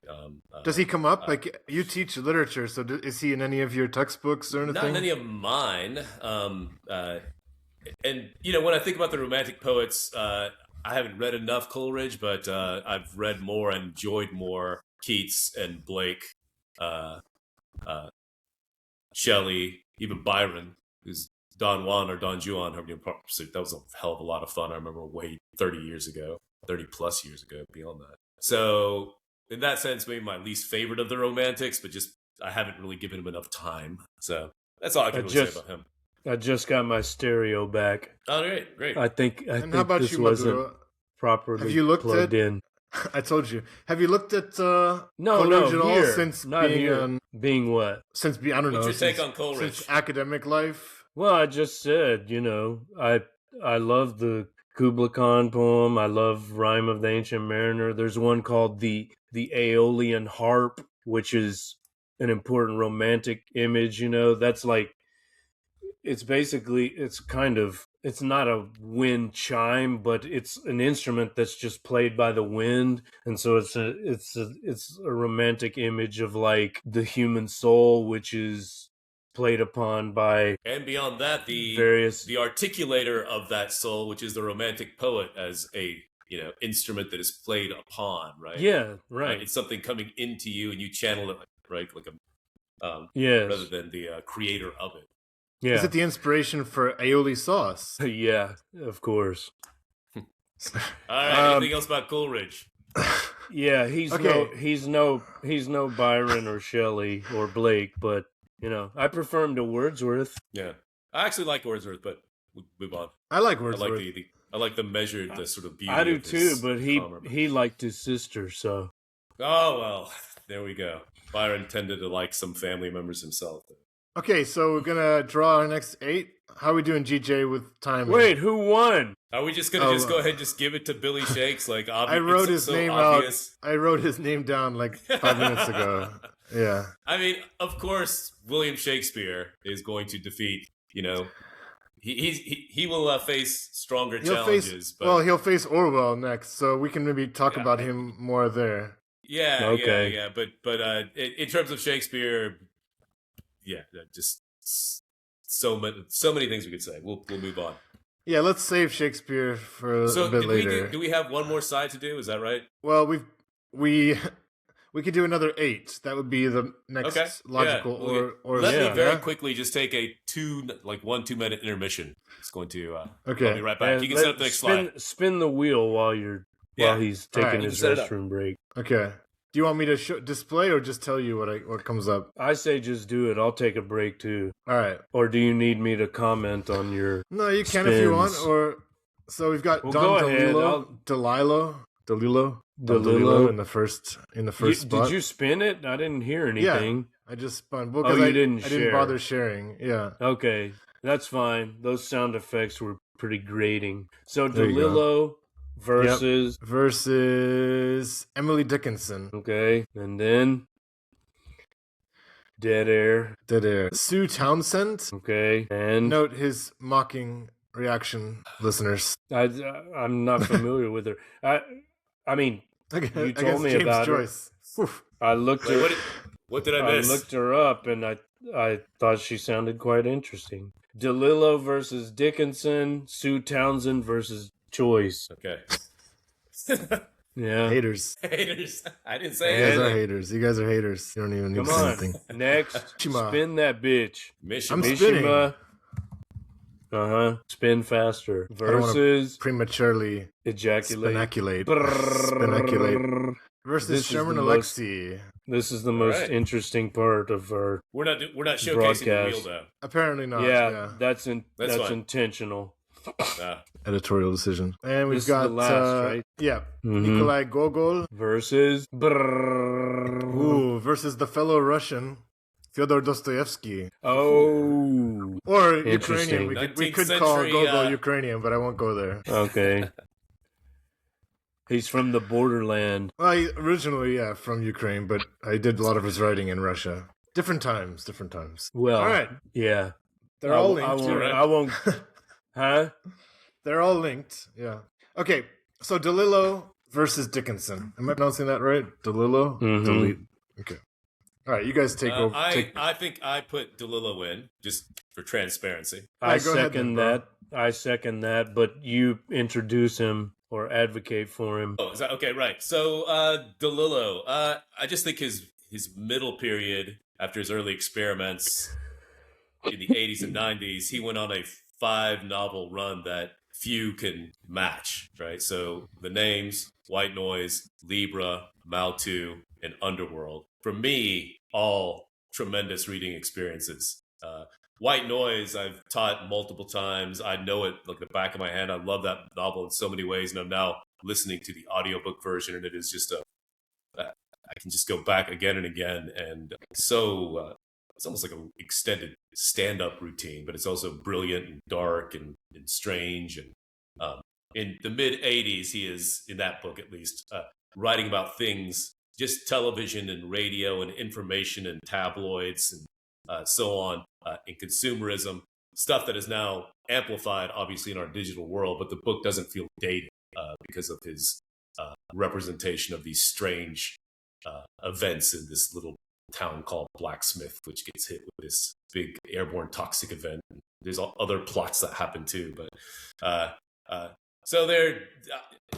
Does he come up? You teach literature, so is he in any of your textbooks or anything? Not in any of mine. And when I think about the Romantic poets, I haven't read enough Coleridge, but I've read more and enjoyed more Keats and Blake, Shelley, even Byron, who's Don Juan or Don Juan. That was a hell of a lot of fun. I remember 30 plus years ago, beyond that. So in that sense, maybe my least favorite of the Romantics, but just I haven't really given him enough time. So that's all I can say about him. I just got my stereo back. Oh, great. I think how about this you, wasn't Maduro? properly Have you looked plugged in. I told you. Have you looked at Coleridge at all here. since Not being here. Being what? Since I don't know. What's your take on Coleridge? Since academic life? Well, I just said, I love the Kubla Khan poem. I love Rime of the Ancient Mariner. There's one called the Aeolian Harp, which is an important romantic image. That's it's not a wind chime, but it's an instrument that's just played by the wind, and so it's a romantic image of the human soul, which is played upon by, and beyond that, the articulator of that soul, which is the Romantic poet, as a instrument that is played upon, right? Yeah, right. It's something coming into you, and you channel it, right, yes, rather than the creator of it. Yeah. Is it the inspiration for aioli sauce? Yeah, of course. All right. Anything else about Coleridge? Yeah, he's no Byron or Shelley or Blake, but I prefer him to Wordsworth. Yeah, I actually like Wordsworth, but we'll move on. I like Wordsworth. I like the measured, the sort of beauty. I do too, but he liked his sister, so. Oh well, there we go. Byron tended to like some family members himself. Okay, so we're gonna draw our next 8. How are we doing, GJ, with time? Wait, who won? Are we just gonna go ahead and just give it to Billy Shakes? I wrote his name obvious. out. I wrote his name down 5 minutes ago. Yeah. I mean, of course, William Shakespeare is going to defeat. He will face stronger challenges. He'll face Orwell next, so we can maybe talk about him more there. Yeah. Okay. Yeah. But in terms of Shakespeare. Yeah, just so many things we could say. We'll move on. Yeah, let's save Shakespeare for a bit later. Do we have one more side to do? Is that right? Well, we we could do another 8. That would be the next Okay. logical Yeah. or Let me very yeah? quickly just take a 2 minute intermission. It's going to Okay. I'll be right back. You can set up the next slide. Spin the wheel while he's taking Alright. his You can set it up. restroom break. Okay. Do you want me to display or just tell you what comes up? I say just do it. I'll take a break too. All right. Or do you need me to comment on your? No, you can if you want. spins? Or so we've got Well, Don go ahead. Delilo in the first spot. Did you spin it? I didn't hear anything. I just spun. Oh, Because you I didn't I share. didn't bother sharing. Yeah. Okay, that's fine. Those sound effects were pretty grating. So There you DeLillo versus Versus Emily Dickinson. okay, and then Dead Air. Dead Air. Sue Townsend. Okay, and Note his mocking reaction, listeners. I'm not familiar with her. I mean, Okay, You I told guess me James about her. Joyce. Oof. I looked Wait, her. what did I I miss? looked her up, and I thought she sounded quite interesting. DeLillo versus Dickinson. Sue Townsend versus Joyce. Okay. Yeah. Haters. Haters. I didn't You say guys are anything. haters. You guys are haters. You don't even need Come to say on. anything. Next, Chima. spin that bitch. Mission. I'm spinning. Spin faster. don't wanna Versus Prematurely ejaculate. spinaculate. Brrrr. Spinaculate. Versus This is Sherman the most- Alexi. This is the most right. interesting part of our. We're not showcasing the Broadcast. wheel though. Apparently not. yeah, That's that's fine. intentional. Editorial decision. And we've This is got the last, right? Yeah. Mhm. Nikolai Gogol. Versus. Brrrr. Ooh, versus the fellow Russian Fyodor Dostoevsky. Oh. Or Interesting. Ukrainian. We 19th could call century, Gogol Ukrainian, but I won't go there. Okay. He's from the borderland. Well, originally, yeah, from Ukraine, but I did a lot of his writing in Russia. Different times. Well, All right. yeah. They're all I linked. won't. I won't. Huh? They're all linked. Yeah. Okay. So DeLillo versus Dickinson. Am I pronouncing that right? DeLillo? Mhm. Delete. Okay. All right. You guys take over. I think I put DeLillo in just for transparency. I go ahead second then, bro. that. I second that. But you introduce him or advocate for him. Oh, is that okay? Right. So DeLillo, I just think his middle period after his early experiments in the 80s and 90s, he went on a 5-novel run that few can match. Right. So the names: White Noise, Libra, Mautu, and Underworld. For me, all tremendous reading experiences. White Noise, I've taught multiple times. I know it like the back of my hand. I love that novel in so many ways, and I'm now listening to the audiobook version, and it is just I can just go back again and again, and so it's almost like an extended stand-up routine, but it's also brilliant and dark and strange. And in the mid 80s, he is, in that book at least, writing about things, just television and radio and information and tabloids and so on, in consumerism, stuff that is now amplified, obviously, in our digital world, but the book doesn't feel dated because of his representation of these strange events in this little town called Blacksmith, which gets hit with this big airborne toxic event. There's other plots that happen too, but so there,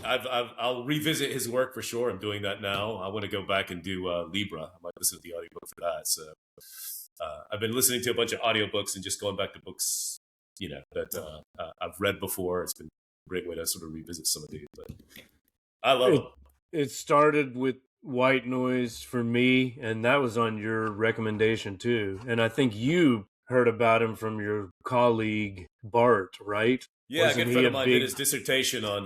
I'll revisit his work for sure. I'm doing that now. I want to go back and do Libra. I might listen to the audiobook for that. So I've been listening to a bunch of audiobooks and just going back to books, that I've read before. It's been a great way to sort of revisit some of these. But I love them. It started with White Noise for me, and that was on your recommendation too. And I think you heard about him from your colleague Bart, right? Yeah, Wasn't a good he friend a of mine big- did his dissertation on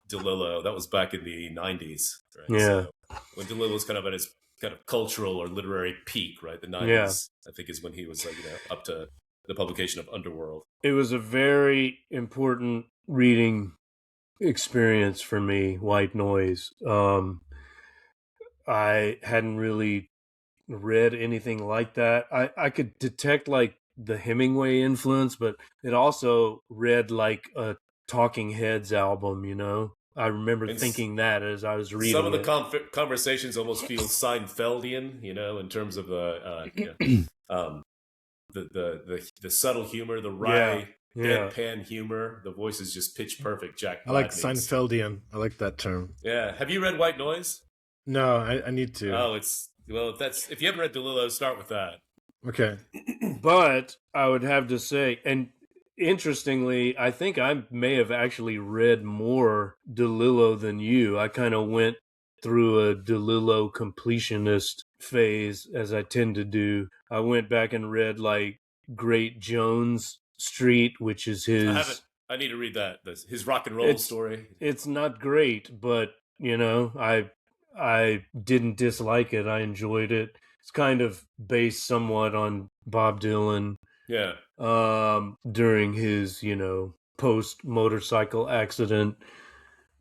DeLillo. That was back in the 90s. Right? Yeah. So when DeLillo was kind of at his kind of cultural or literary peak, right? The 90s, I think, is when he was up to the publication of Underworld. It was a very important reading experience for me, White Noise. I hadn't really read anything like that. I could detect like the Hemingway influence, but it also read like a Talking Heads album, I remember And thinking that as I was reading Some of the it. conversations almost feel Seinfeldian, in terms of the subtle humor, the wry Yeah. deadpan humor. The voice is just pitch perfect. Jack I like Gladney's. Seinfeldian. I like that term. Yeah. Have you read White Noise? No, I need to. Oh, if you haven't read DeLillo, start with that. Okay. But I would have to say, and interestingly, I think I may have actually read more DeLillo than you. I kind of went through a DeLillo completionist phase, as I tend to do. I went back and read like Great Jones Street, which is his. I need to read that. His rock and roll story. It's not great, but I didn't dislike it. I enjoyed it. It's kind of based somewhat on Bob Dylan. Yeah. During his, post motorcycle accident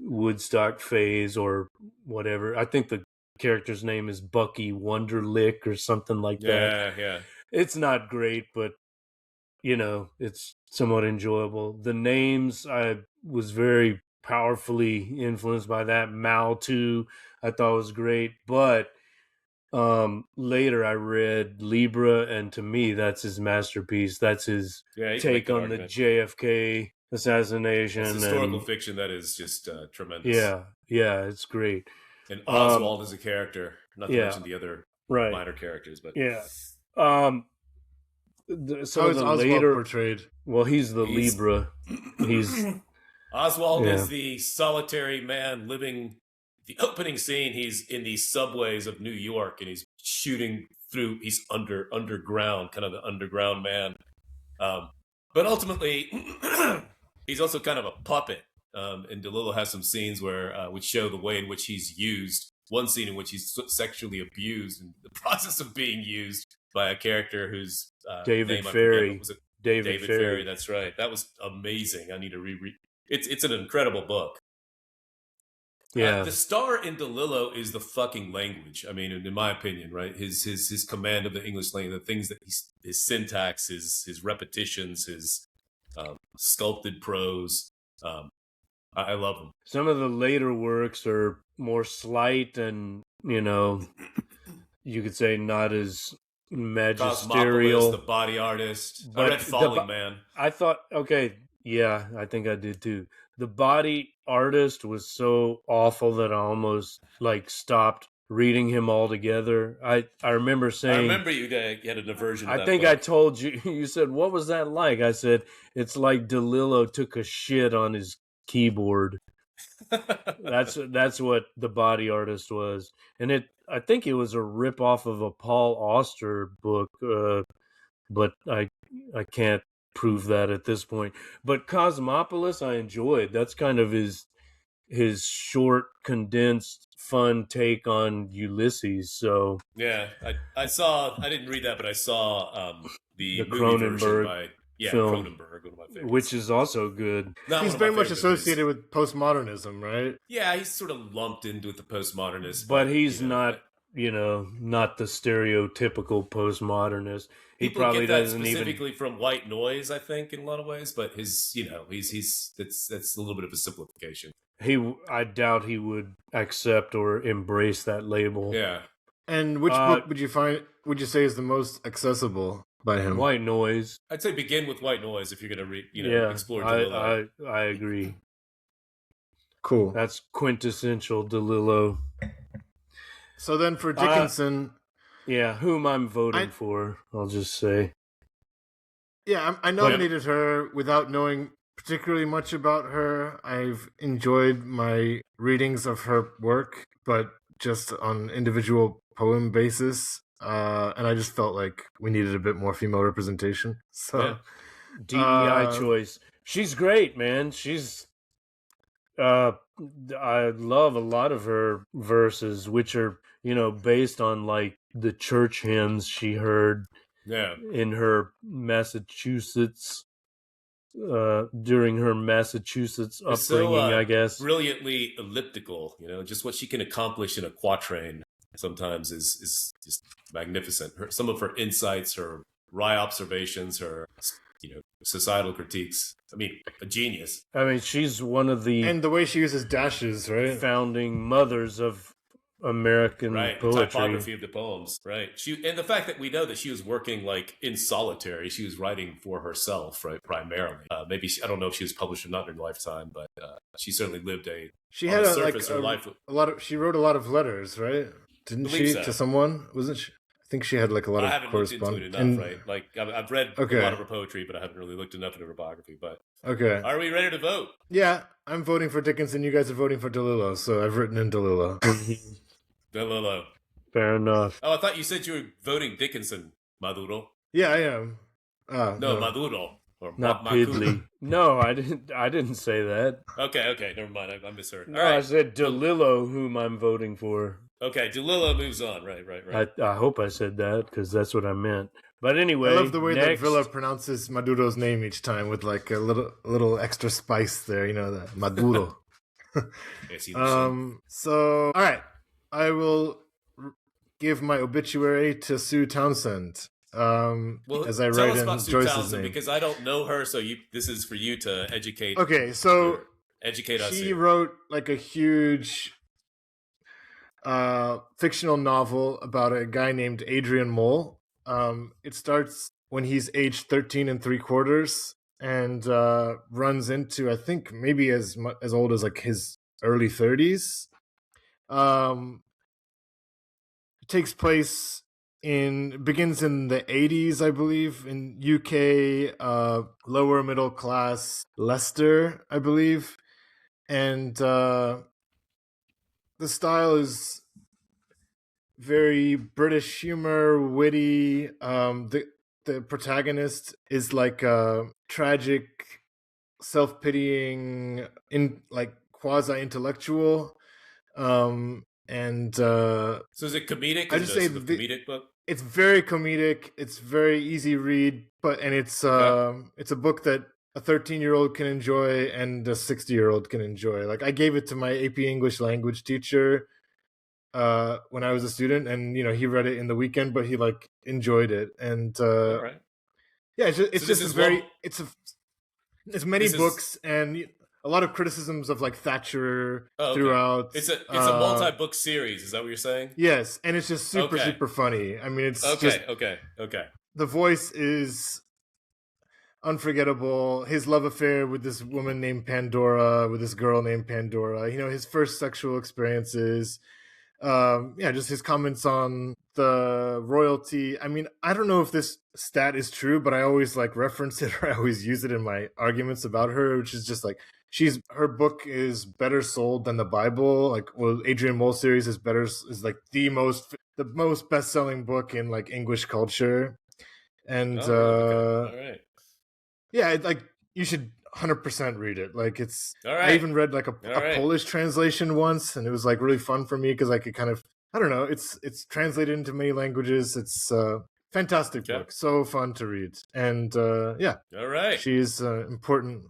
Woodstock phase or whatever. I think the character's name is Bucky Wonderlick or something like that. Yeah. It's not great, but it's somewhat enjoyable. The names, I was very powerfully influenced by that. Mal too, I thought was great, but later I read Libra, and to me that's his masterpiece. That's his take on the JFK assassination. It's historical fiction that is just tremendous. Yeah, it's great. And Oswald is a character, not to mention the other minor characters, but So is Oswald later portrayed? Well, he's Libra. He's Oswald is the solitary man living. The opening scene, he's in the subways of New York, and he's shooting through. He's underground, kind of the underground man. But ultimately, he's also kind of a puppet. And DeLillo has some scenes which show the way in which he's used. One scene in which he's sexually abused in the process of being used by a character who's David Ferry. David Ferry. That's right. That was amazing. I need to reread. It's an incredible book. Yeah, the star in DeLillo is the fucking language. I mean, in my opinion, right? His command of the English language, the things that his syntax, his repetitions, his sculpted prose. I love him. Some of the later works are more slight and you could say not as magisterial. The Body Artist. I read Falling Man. I thought, I think I did too. The Body Artist was so awful that I almost stopped reading him altogether. I remember saying... I remember you had an aversion to that think book. I told you, you said, what was that like? I said, it's like DeLillo took a shit on his keyboard. That's what The Body Artist was. And I think it was a rip-off of a Paul Auster book, but I can't prove that at this point. But Cosmopolis I enjoyed. That's kind of his short, condensed, fun take on Ulysses. So yeah, I didn't read that, but I saw the Cronenberg film, Cronenberg, one of my favorites, which is also good. He's very much associated with postmodernism, right? Yeah, he's sort of lumped into with the postmodernist, but he's not the stereotypical postmodernist. He People probably get that doesn't specifically from White Noise, I think, in a lot of ways. But he's that's a little bit of a simplification. I doubt he would accept or embrace that label. Yeah. And which book would you say is the most accessible by him? White Noise. I'd say begin with White Noise if you're going to explore DeLillo. I agree. Cool. That's quintessential DeLillo. So then for Dickinson... whom I'm voting for, I'll just say. Yeah, I nominated her without knowing particularly much about her. I've enjoyed my readings of her work, but just on individual poem basis. And I just felt like we needed a bit more female representation. So DEI choice. She's great, man. She's... I love a lot of her verses, which are, based on the church hymns she heard in her Massachusetts, during her Massachusetts upbringing, I guess. Brilliantly elliptical, just what she can accomplish in a quatrain sometimes is just magnificent. Some of her insights, her wry observations, her societal critiques. I mean, a genius. I mean, she's one of the... And the way she uses dashes, right? Founding mothers of American Right, the poetry. typography of the poems, right? And the fact that we know that she was working like in solitary, she was writing for herself, right, primarily. Maybe I don't know if she was published or not in her lifetime, but she certainly lived She on had the a, surface like her life. a lot of. She wrote a lot of letters, right? Didn't Believe she so. to someone? Wasn't she? I think she had like a lot I of haven't looked into it correspondence. enough, right? Like I've read a lot of her poetry, but I haven't really looked enough into her biography. But okay, are we ready to vote? yeah, I'm voting for Dickinson. You guys are voting for DeLillo, so I've written in DeLillo. DeLillo. Fair enough. Oh, I thought you said you were voting Dickinson, Maduro. Yeah, I am. No, Maduro. Or Not Macu. Pidley. No, I didn't say that. Okay, never mind. I misheard. No, All right. I said DeLillo, whom I'm voting for. Okay, DeLillo moves on. Right. I hope I said that because that's what I meant. But anyway, I love the way that next... Villa pronounces Maduro's name each time with like a little extra spice there. You know, that Maduro. So all right, I will give my obituary to Sue Townsend. As I write in Joyce's name, because I don't know her, so this is for you to educate. Okay, so educate us. She wrote like a huge fictional novel about a guy named Adrian Mole. It starts when he's age 13 3/4 and runs into, I think, maybe as old as like his early 30s. It takes place begins in the 80s, I believe, in UK, lower middle class Leicester, I believe. And the style is very British humor, witty. The protagonist is like a tragic, self-pitying, like quasi-intellectual. So is it comedic? I just say the comedic book. It's very comedic. It's very easy read, it's a book that a 13-year-old can enjoy and a 60-year-old can enjoy. Like, I gave it to my AP English language teacher when I was a student, and he read it in the weekend, but he like enjoyed it. And all right. Yeah, it's many books and a lot of criticisms of like Thatcher throughout. It's a multi-book series. Is that what you're saying? Yes, and it's just super funny. I mean, it's okay. The voice is unforgettable. His love affair with this woman named Pandora, with this girl named Pandora. His first sexual experiences. Just his comments on the royalty. I mean, I don't know if this stat is true, but I always like reference it, or I always use it in my arguments about her, which is just like her book is better sold than the Bible. Like, well, Adrian Mole series is like the most best-selling book in like English culture. And all right. Yeah, like you should 100% read it. Like, it's all right. I even read like a Polish translation once, and it was like really fun for me because I could kind of, I don't know, it's translated into many languages. It's a fantastic book, so fun to read. And all right, she's an important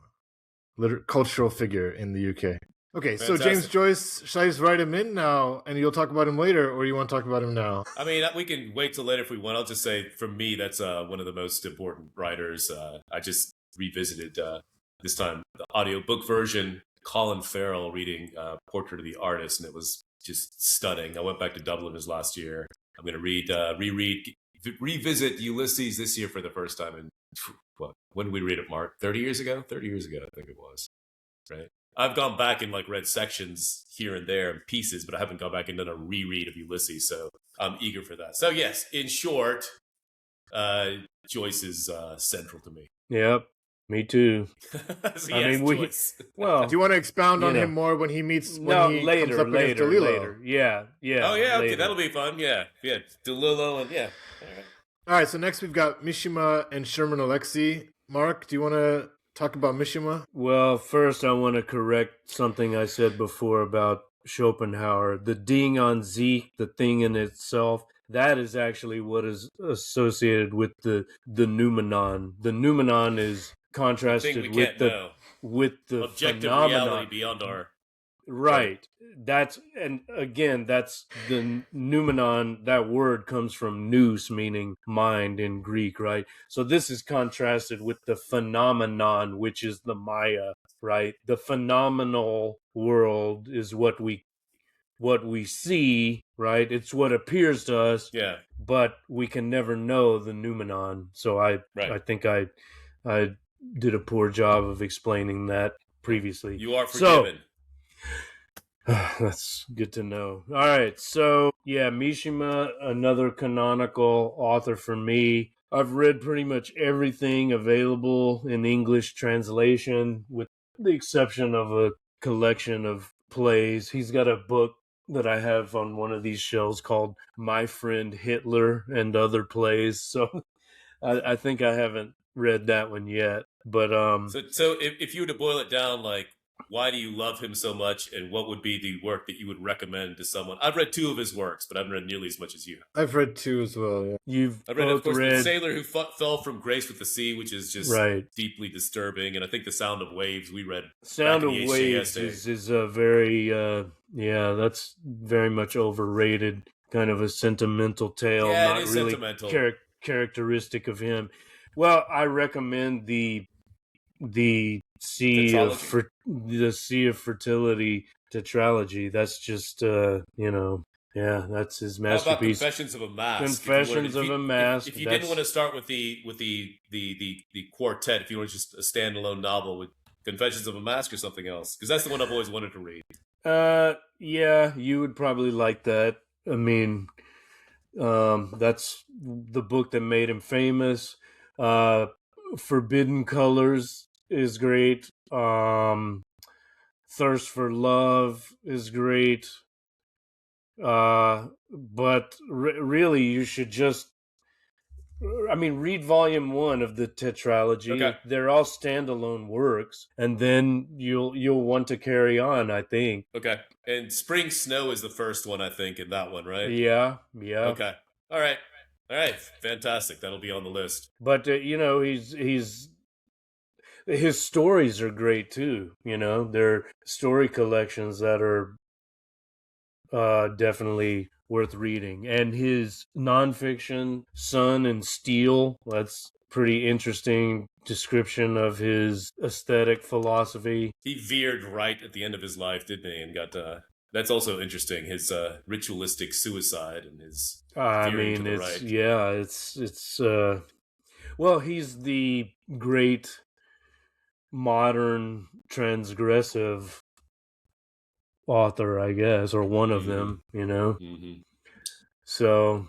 cultural figure in the UK. Okay, fantastic. So James Joyce, should I just write him in now and you'll talk about him later, or you want to talk about him now? I mean, we can wait till later if we want. I'll just say, for me, that's one of the most important writers. I just revisited this time the audiobook version, Colin Farrell reading Portrait of the Artist, and it was just stunning. I went back to Dublin this last year. I'm going to revisit Ulysses this year for the first time. And when did we read it, Mark? 30 years ago? 30 years ago, I think it was. Right? I've gone back and like read sections here and there and pieces, but I haven't gone back and done a reread of Ulysses, so I'm eager for that. So yes, in short, Joyce is central to me. Yep, me too. So yes, Joyce. Well, do you want to expound on him more when he meets? Later. Yeah. Oh yeah, later. Okay, that'll be fun. Yeah, DeLillo and yeah. All right. So next we've got Mishima and Sherman Alexie. Mark, do you want to talk about Mishima? Well, first I want to correct something I said before about Schopenhauer. The ding on Zeke, the thing in itself, that is actually what is associated with the noumenon. The noumenon is contrasted with the objective phenomenon. reality beyond our right. That's the noumenon. That word comes from nous, meaning mind in Greek, right? So this is contrasted with the phenomenon, which is the Maya, right? The phenomenal world is what we what we see, right? It's what appears to us, Yeah. but we can never know the noumenon. So I think I did a poor job of explaining that previously. You are forgiven. That's good to know. All right, so yeah, Mishima, another canonical author for me. I've read pretty much everything available in English translation, with the exception of a collection of plays. He's got a book that I have on one of these shelves called My Friend Hitler and Other Plays. So I think I haven't read that one yet. But So if you were to boil it down, like, why do you love him so much, and what would be the work that you would recommend to someone? I've read 2 of his works, but I haven't read nearly as much as you. I've read 2 as well. Yeah. I've read, of course, The Sailor Who Fell from Grace with the Sea, which is just deeply disturbing, and I think The Sound of Waves we read. Sound of Waves is a very that's very much overrated, kind of a sentimental tale, not really characteristic of him. Well, I recommend the Sea of Fertility tetralogy. That's just that's his masterpiece. How about Confessions of a Mask? Confessions of a Mask. If you didn't want to start with the quartet, if you want just a standalone novel with Confessions of a Mask or something else, because that's the one I've always wanted to read. Yeah, you would probably like that. I mean, that's the book that made him famous. Forbidden Colors is great. Thirst for Love is great. But really, you should just, read volume 1 of the tetralogy. Okay. They're all standalone works, and then you'll want to carry on, I think. Okay. And Spring Snow is the first one, I think, in that one, right? Yeah. Okay. All right. Fantastic. That'll be on the list. But he's his stories are great too. They're story collections that are definitely worth reading. And his nonfiction, Sun and Steel, that's pretty interesting description of his aesthetic philosophy. He veered right at the end of his life, didn't he? And got that's also interesting. His ritualistic suicide and his veering to the right. It's well, he's the great modern transgressive author, I guess, or one of them, Mm-hmm. So,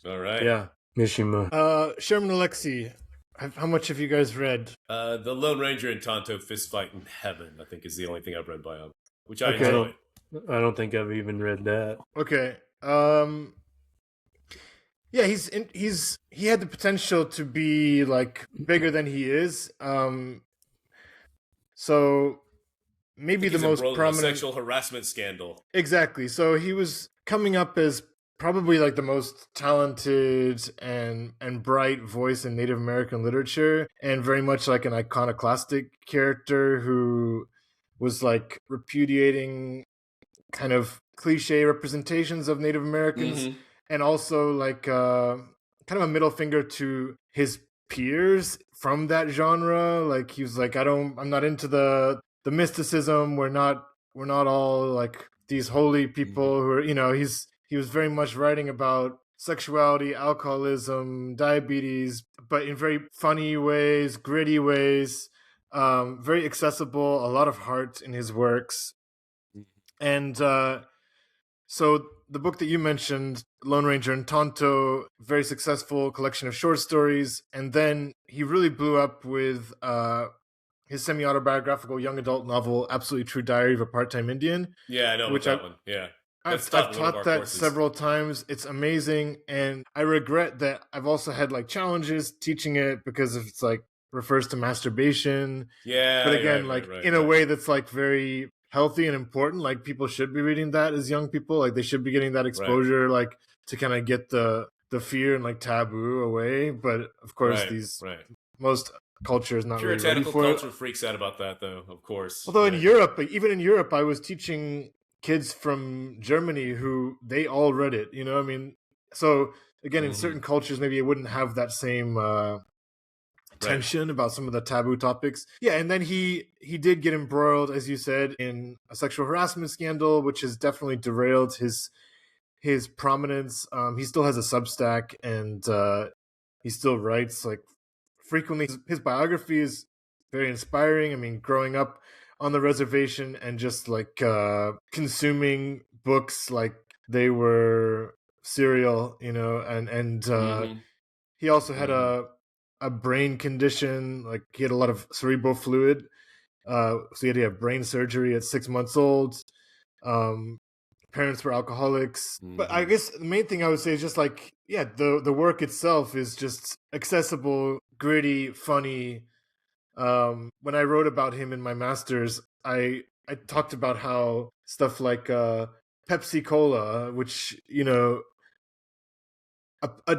all right. Yeah, Mishima. Sherman Alexie, how much have you guys read? The Lone Ranger and Tonto Fist Fight in Heaven, I think, is the only thing I've read by him, which I enjoy. I don't think I've even read that. Okay. Yeah, he had the potential to be like bigger than he is. So maybe the most prominent sexual harassment scandal. Exactly. So he was coming up as probably like the most talented and bright voice in Native American literature, and very much like an iconoclastic character who was like repudiating kind of cliche representations of Native Americans, and also like kind of a middle finger to his peers from that genre. Like he was like, I'm not into the mysticism. We're not all like these holy people who are, he was very much writing about sexuality, alcoholism, diabetes, but in very funny ways, gritty ways, very accessible, a lot of heart in his works. And so the book that you mentioned, Lone Ranger and Tonto, very successful collection of short stories. And then he really blew up with his semi-autobiographical young adult novel, Absolutely True Diary of a Part-Time Indian. Yeah, I know that one. Yeah. I've taught that several times. It's amazing. And I regret that I've also had like challenges teaching it because it's like refers to masturbation. Yeah. But again, in a way that's like very healthy and important. Like people should be reading that as young people. Like they should be getting that exposure, like to kind of get the fear and like taboo away. But of course, most culture is not really ready for it. Culture freaks out about that, though. Of course. Although in Europe, even in Europe, I was teaching kids from Germany who they all read it. So again, in certain cultures, maybe it wouldn't have that same tension about some of the taboo topics. Yeah, and then he did get embroiled, as you said, in a sexual harassment scandal, which has definitely derailed his prominence. He still has a Substack, and he still writes like frequently. His biography is very inspiring. I mean, growing up on the reservation and just like consuming books like they were cereal, and he also had a brain condition. Like he had a lot of cerebral fluid, so he had to have brain surgery at 6 months old. Parents were alcoholics. But I guess the main thing I would say is just like, yeah, the work itself is just accessible, gritty, funny. When I wrote about him in my master's, I talked about how stuff like Pepsi Cola, which, a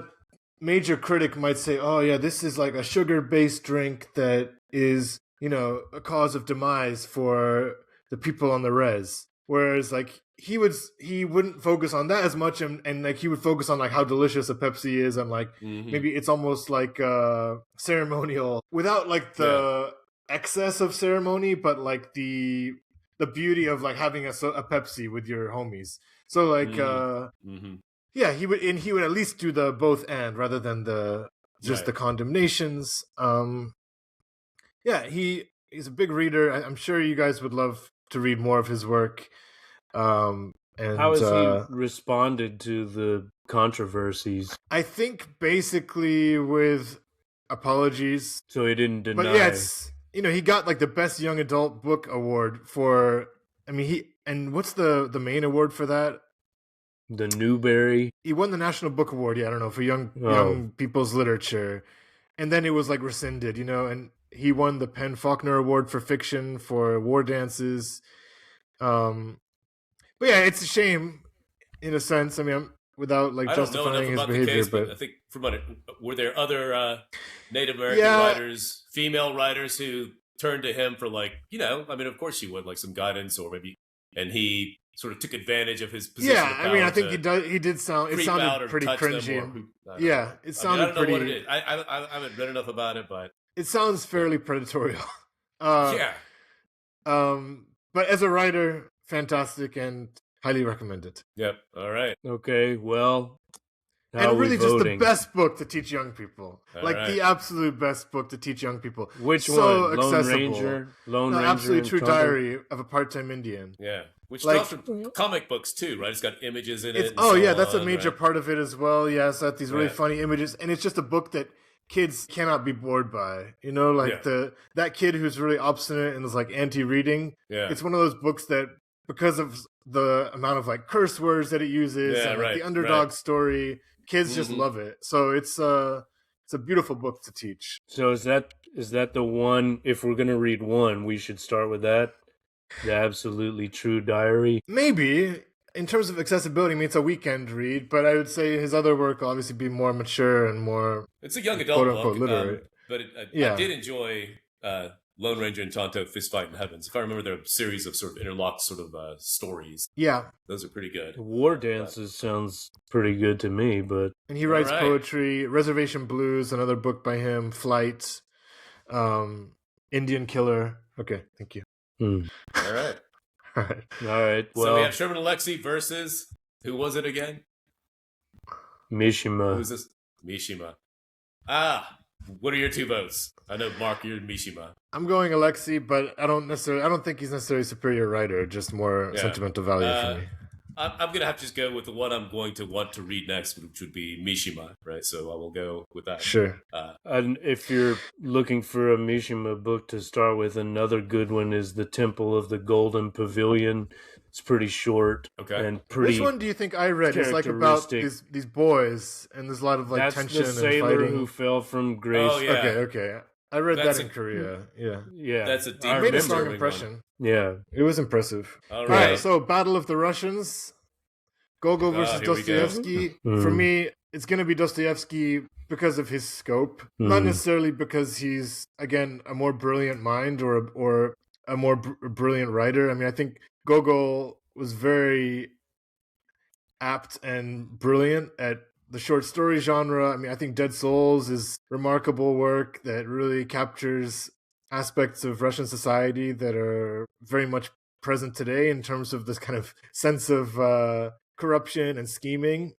major critic might say, oh yeah, this is like a sugar-based drink that is, a cause of demise for the people on the res. Whereas like he wouldn't focus on that as much, and like he would focus on like how delicious a Pepsi is, and like maybe it's almost like ceremonial without like the excess of ceremony, but like the beauty of like having a Pepsi with your homies. So like yeah, he would at least do the both and rather than the condemnations. Yeah, he's a big reader. I'm sure you guys would love to read more of his work. And how has he responded to the controversies? I think basically with apologies. So he didn't deny. But yeah, it's, he got like the best young adult book award for. I mean, and what's the main award for that? The Newbery. He won the National Book Award. Yeah, I don't know, for young people's literature, and then it was like rescinded. And he won the Penn Faulkner Award for fiction for War Dances. But yeah, it's a shame, in a sense. I mean, without like justifying his behavior, but I think from what were there other Native American writers, female writers, who turned to him for like, I mean, of course you would like some guidance, or maybe, and he sort of took advantage of his position. Yeah, I mean, I think he did sound. It sounded pretty cringy. Yeah, it sounded pretty. I don't know what it is. I haven't read enough about it, but it sounds fairly predatorial. Yeah. But as a writer, fantastic and highly recommended. Yep. All right. Okay. Well, and really just the best book to teach young people. The absolute best book to teach young people. Which so one? Accessible. Lone Ranger. Absolute True Diary of a Part-Time Indian. Yeah. Which draws from comic books too, right? It's got images in it. That's a major part of it as well. Yeah, it's got these really funny images, and it's just a book that kids cannot be bored by. That kid who's really obstinate and is like anti-reading. Yeah. It's one of those books that, because of the amount of like curse words that it uses and the underdog story, kids just love it. So it's a beautiful book to teach. So is that the one? If we're gonna read one, we should start with that. The Absolutely True Diary. Maybe. In terms of accessibility, I mean, it's a weekend read, but I would say his other work will obviously be more mature and more, it's a young adult quote-unquote, book, literate. But I did enjoy Lone Ranger and Tonto Fist Fight in Heavens. If I remember, they're a series of sort of interlocked sort of stories. Yeah. Those are pretty good. War Dances sounds pretty good to me, but... And he writes poetry, Reservation Blues, another book by him, Flight, Indian Killer. Okay, thank you. All right. All right. All right. Well, so we have Sherman Alexie versus, who was it again? Mishima. Who's this? Mishima. What are your two votes? I know, Mark, you're Mishima. I'm going Alexie, but I don't think he's necessarily a superior writer, just more sentimental value for me. I'm going to have to just go with the one I'm going to want to read next, which would be Mishima, right? So I will go with that. Sure. And if you're looking for a Mishima book to start with, another good one is The Temple of the Golden Pavilion. It's pretty short. Okay. And pretty. Which one do you think I read? It's like about these boys, and there's a lot of like tension and fighting. That's the sailor who fell from grace. Oh, yeah. Okay. I read that in Korea. Yeah. That's a deep. It made a strong impression. Yeah. It was impressive. All right. So Battle of the Russians. Gogol versus Dostoevsky. For me, it's going to be Dostoevsky because of his scope, not necessarily because he's, again, a more brilliant mind or a more brilliant writer. I mean, I think Gogol was very apt and brilliant at the short story genre. I mean, I think Dead Souls is remarkable work that really captures aspects of Russian society that are very much present today in terms of this kind of sense of corruption and scheming.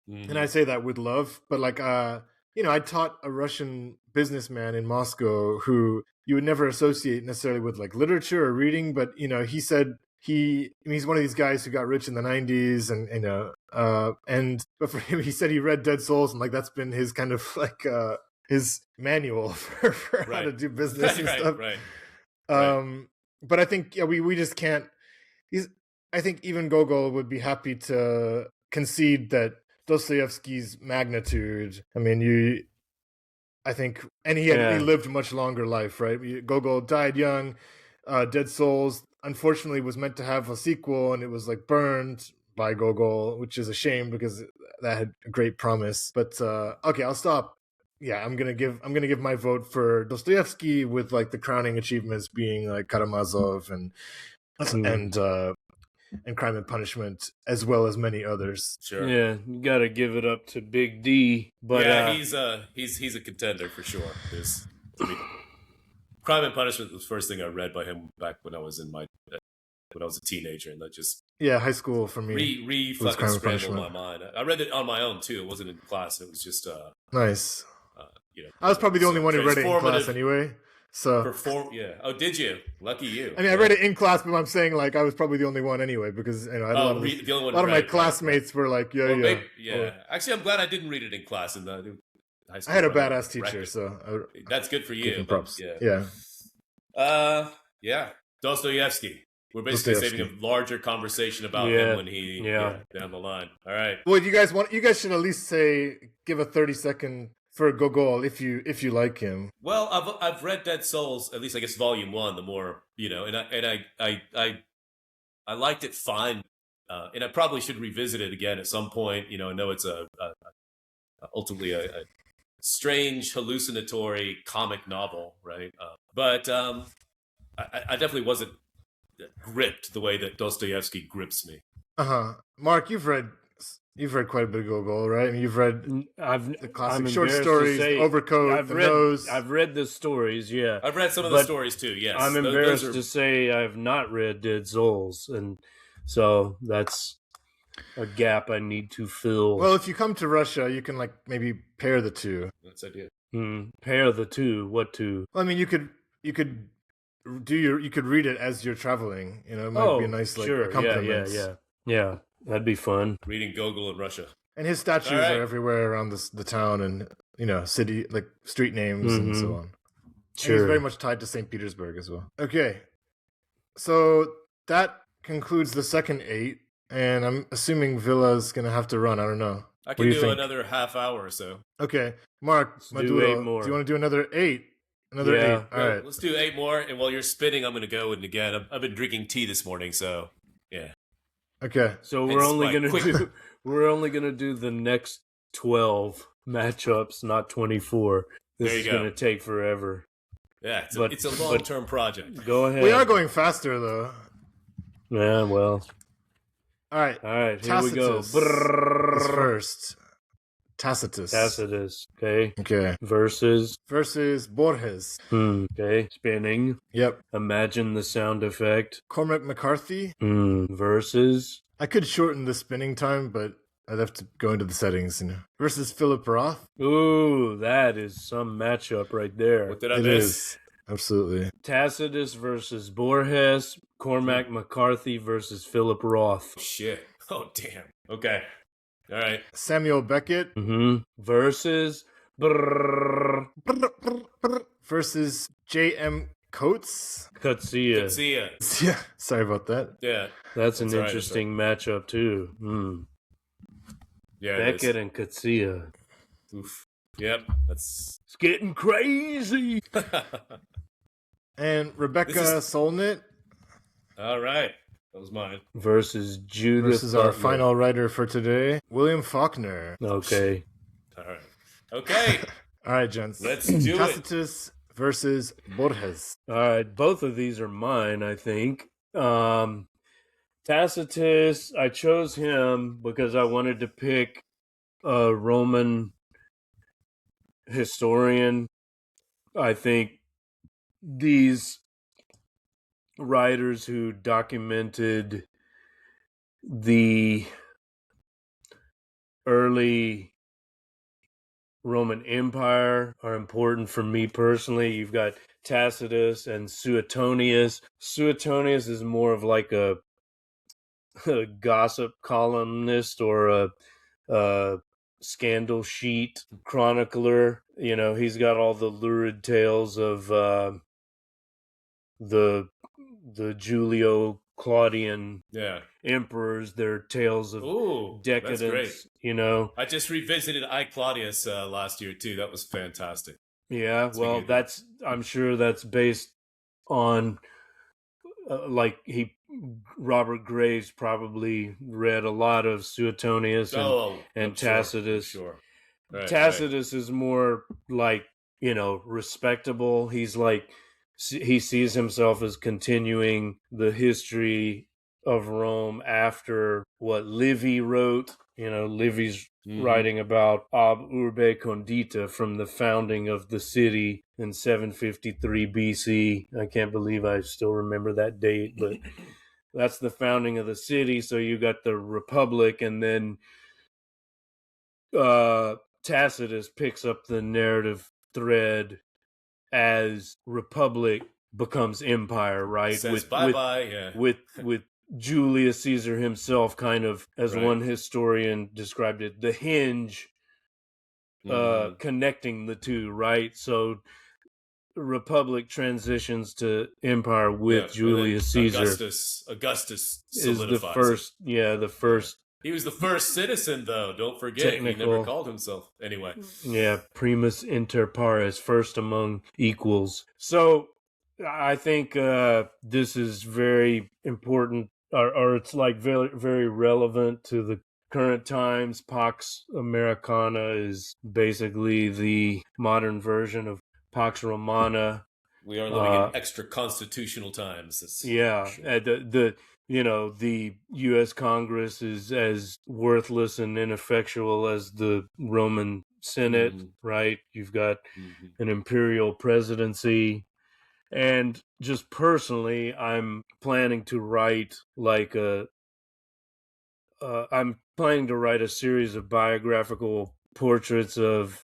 Mhm. And I say that with love, but like I taught a Russian businessman in Moscow who you would never associate necessarily with like literature or reading, but he said he's one of these guys who got rich in the 90s, but for him, he said he read Dead Souls, and like that's been his kind of like his manual for how to do business and stuff. Right. But I think we just can't. I think even Gogol would be happy to concede that Dostoevsky's magnitude. I mean, I think, and he lived a much longer life, right? Gogol died young. Dead Souls, unfortunately, was meant to have a sequel, and it was like burned by Gogol, which is a shame because that had a great promise. But okay, I'll stop. Yeah, I'm gonna give my vote for Dostoevsky, with like the crowning achievements being like Karamazov and Crime and Punishment, as well as many others. Sure. Yeah, you got to give it up to Big D. But yeah, he's a contender for sure. Crime and Punishment was the first thing I read by him back when I was a teenager, and that just high school for me fucking scrambled my mind. I read it on my own too. It wasn't in class. It was just nice. I was probably the only one who read it in class anyway. So Oh, did you? Lucky you. I mean, I read it in class, but I'm saying like I was probably the only one anyway, because a lot of my classmates were like, Actually, I'm glad I didn't read it in class. In the high school, I had a badass teacher, so that's good for you. Props. Yeah. Dostoevsky. We're basically saving a larger conversation about him when he down the line. All right. Well, you guys should at least give a 30-second for Gogol if you like him. Well, I've read Dead Souls, at least I guess volume 1. The more and I liked it fine, and I probably should revisit it again at some point. I know it's ultimately a strange hallucinatory comic novel, right? But I definitely wasn't gripped the way that Dostoevsky grips me. Mark, you've read quite a bit of Gogol, right? I mean, you've read the classic short stories, Overcoat, The Nose. I've read the stories, yeah. I've read some of the stories too, yes. I'm embarrassed to say I've not read Dead Souls, and so that's a gap I need to fill. Well, if you come to Russia, you can like maybe pair the two. That's the idea. Pair the two? What two? Well, I mean, you could read it as you're traveling. It might be a nice accompaniment. Yeah. That'd be fun. Reading Gogol in Russia. And his statues are everywhere around the town, and city, like street names and so on. Sure. And he's very much tied to St. Petersburg as well. Okay. So that concludes the second 8, and I'm assuming Villa's going to have to run. I don't know. I can do another half hour or so. Okay. Mark, Maduro, do you want to do another 8? Another 8. All right. Let's do 8 more, and while you're spinning, I'm going to go. And again, I've been drinking tea this morning, so yeah. Okay. So we're only gonna do the next 12 matchups, not 24. This is gonna take forever. Yeah, it's a long-term project. Go ahead. We are going faster though. Yeah, well. All right. Here we go. First. Tacitus. Okay. Versus Borges. Okay. Spinning. Yep. Imagine the sound effect. Cormac McCarthy. Versus. I could shorten the spinning time, but I'd have to go into the settings. Versus Philip Roth. Ooh, that is some matchup right there. What did I miss? Is. Absolutely. Tacitus versus Borges. Cormac McCarthy versus Philip Roth. Shit. Oh, damn. Okay. All right. Samuel Beckett. Versus versus J.M. Coates. Coetzee. Yeah. Sorry about that. Yeah. That's an interesting matchup too. Yeah. Beckett and Coetzee. Oof. Yep. It's getting crazy. And Rebecca Solnit. All right. That was mine. Versus Judith. This is our final writer for today, William Faulkner. Okay. All right. Okay. All right, gents. Let's do it. Tacitus versus Borges. All right. Both of these are mine, I think. Tacitus, I chose him because I wanted to pick a Roman historian. I think these writers who documented the early Roman Empire are important for me personally. You've got Tacitus and Suetonius. Suetonius is more of like a gossip columnist or a scandal sheet chronicler. You know, he's got all the lurid tales of the Julio Claudian emperors, their tales of decadence. That's great. You know, I just revisited I Claudius last year too. That was fantastic. Yeah, well, I'm sure that's based on Robert Graves probably read a lot of Suetonius and Tacitus. Sure. Right, Tacitus is more like, respectable. He's like, he sees himself as continuing the history of Rome after what Livy wrote. Livy's writing about Ab Urbe Condita, from the founding of the city in 753 BC. I can't believe I still remember that date, but that's the founding of the city. So you got the Republic, and then Tacitus picks up the narrative thread as Republic becomes empire, right? Says bye-bye, with Julius Caesar himself, kind of, as one historian described it, the hinge connecting the two, right? So Republic transitions to empire with Julius Caesar. Augustus is the first, the first. He was the first citizen, though. Don't forget, he never called himself. Anyway. Yeah, primus inter pares, first among equals. So I think this is very important, or it's like very, very relevant to the current times. Pax Americana is basically the modern version of Pax Romana. We are living in extra constitutional times. The U.S. Congress is as worthless and ineffectual as the Roman Senate, right? You've got an imperial presidency. And just personally, I'm planning to write a series of biographical portraits of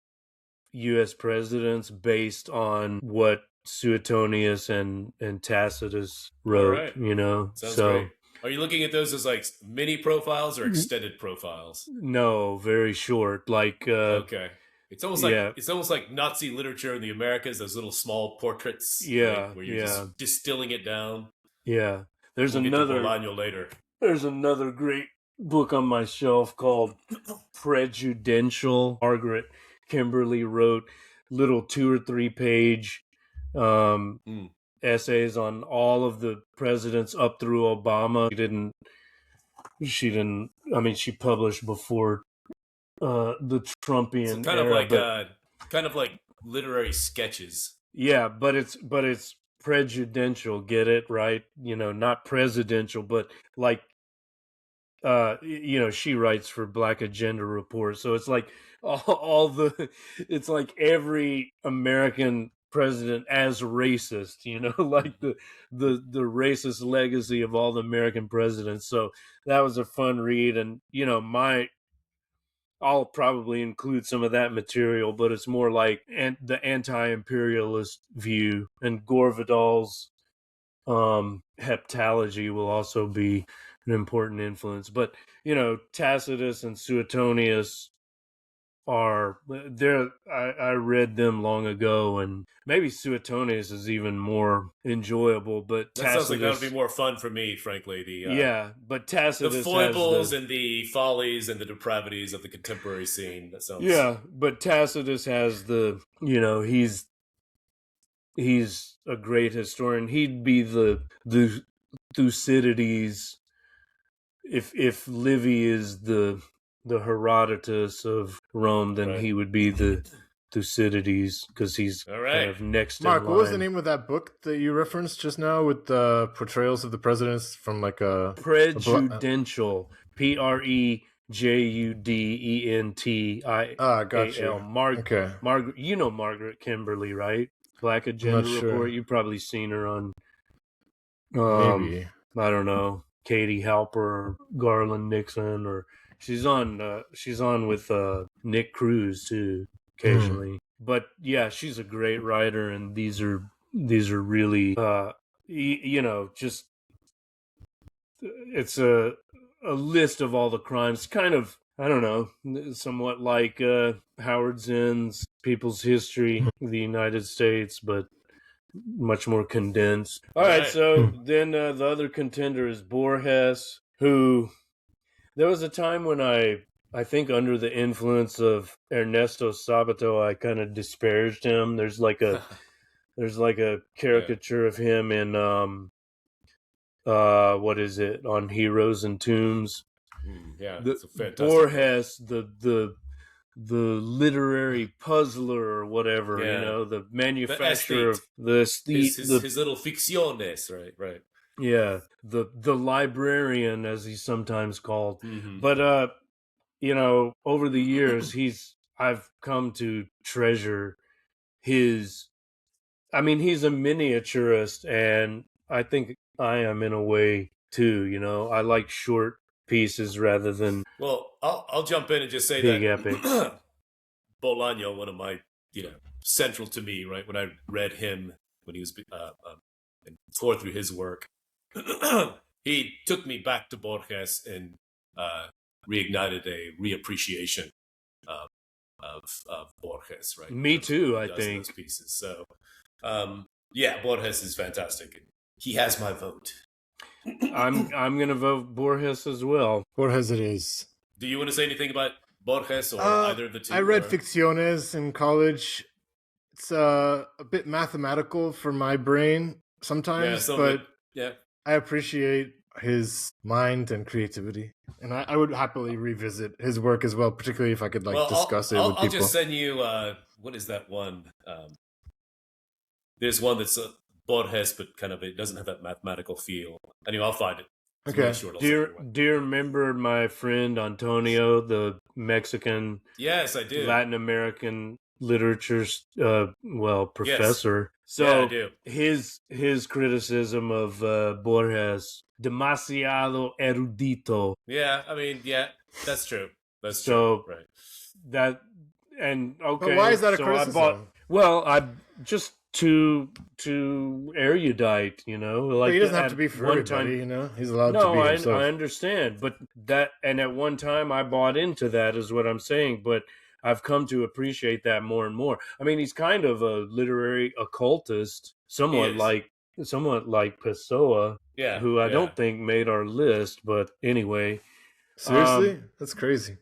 U.S. presidents based on what Suetonius and Tacitus wrote. Sounds great. Are you looking at those as like mini profiles or extended profiles? No, very short. Okay. It's almost like Nazi literature in the Americas, those little small portraits. Where you're just distilling it down. Yeah. We'll get to Bolaño later. There's another great book on my shelf called Prejudential. Margaret Kimberly wrote little 2 or 3 page essays on all of the presidents up through Obama. She published before the Trumpian era, kind of like literary sketches. Yeah, but it's prejudential. Get it right? Not presidential, but like she writes for Black Agenda Report, so it's like it's like every American president as racist, like the racist legacy of all the American presidents. So that was a fun read, and I'll probably include some of that material, but it's more like the anti-imperialist view, and Gore Vidal's heptology will also be an important influence. But Tacitus and Suetonius are there. I read them long ago, and maybe Suetonius is even more enjoyable. But that sounds like that would be more fun for me, frankly. But Tacitus, the foibles and the follies and the depravities of the contemporary scene. That sounds but Tacitus has he's a great historian. He'd be the Thucydides if Livy is the Herodotus of Rome, then he would be the Thucydides, because he's kind of next in line. Mark, what was the name of that book that you referenced just now with the portrayals of the presidents from like a... Prejudential. Prejudential. Judentil. Got you. Okay. Margaret, you know Margaret Kimberly, right? Black I'm Agenda not sure. Report. You've probably seen her on, Maybe. I don't know, Katie Halper or Garland Nixon, or she's on with Nick Cruz too occasionally. But yeah, she's a great writer, and these are really just it's a list of all the crimes, kind of, I don't know, somewhat like Howard Zinn's People's History of the United States, but much more condensed. All right, so then the other contender is Borges, who there was a time when I think under the influence of Ernesto Sabato, I kind of disparaged him. There's like a caricature of him in what is it, on Heroes and Tombs. Yeah, it's a fantastic Borges, the literary puzzler or whatever, the manufacturer of his little ficciones, right. Yeah, the librarian, as he's sometimes called. Mm-hmm. But over the years, I've come to treasure he's a miniaturist, and I think I am in a way too. I like short pieces rather than. Well, I'll jump in and just say big that epics. Bolaño, one of my central to me, right, when I read him when he was and tore through his work, he took me back to Borges and reignited a reappreciation of Borges, right? Me too, I think. Those pieces. So, Borges is fantastic. He has my vote. I'm gonna vote Borges as well. Borges it is. Do you want to say anything about Borges or either of the two? I read Ficciones in college. It's a bit mathematical for my brain sometimes, but I appreciate his mind and creativity, and I would happily revisit his work as well, particularly if I could discuss it with people. I'll just send you what is that one? There's one that's Borges, but kind of it doesn't have that mathematical feel. Anyway, I'll find it. It's okay. Really short. Do you remember my friend Antonio, the Mexican? Yes, I do. Latin American literature, professor. Yes. So yeah, I do. His criticism of Borges, demasiado erudito. Yeah, that's true. That's true. Right. That and okay. But why is that a criticism? I just too erudite, Like he doesn't have to be for everybody, He's allowed to be himself. I understand, but at one time I bought into that, is what I'm saying. But I've come to appreciate that more and more. He's kind of a literary occultist, somewhat like Pessoa, who I don't think made our list. But anyway, seriously, that's crazy.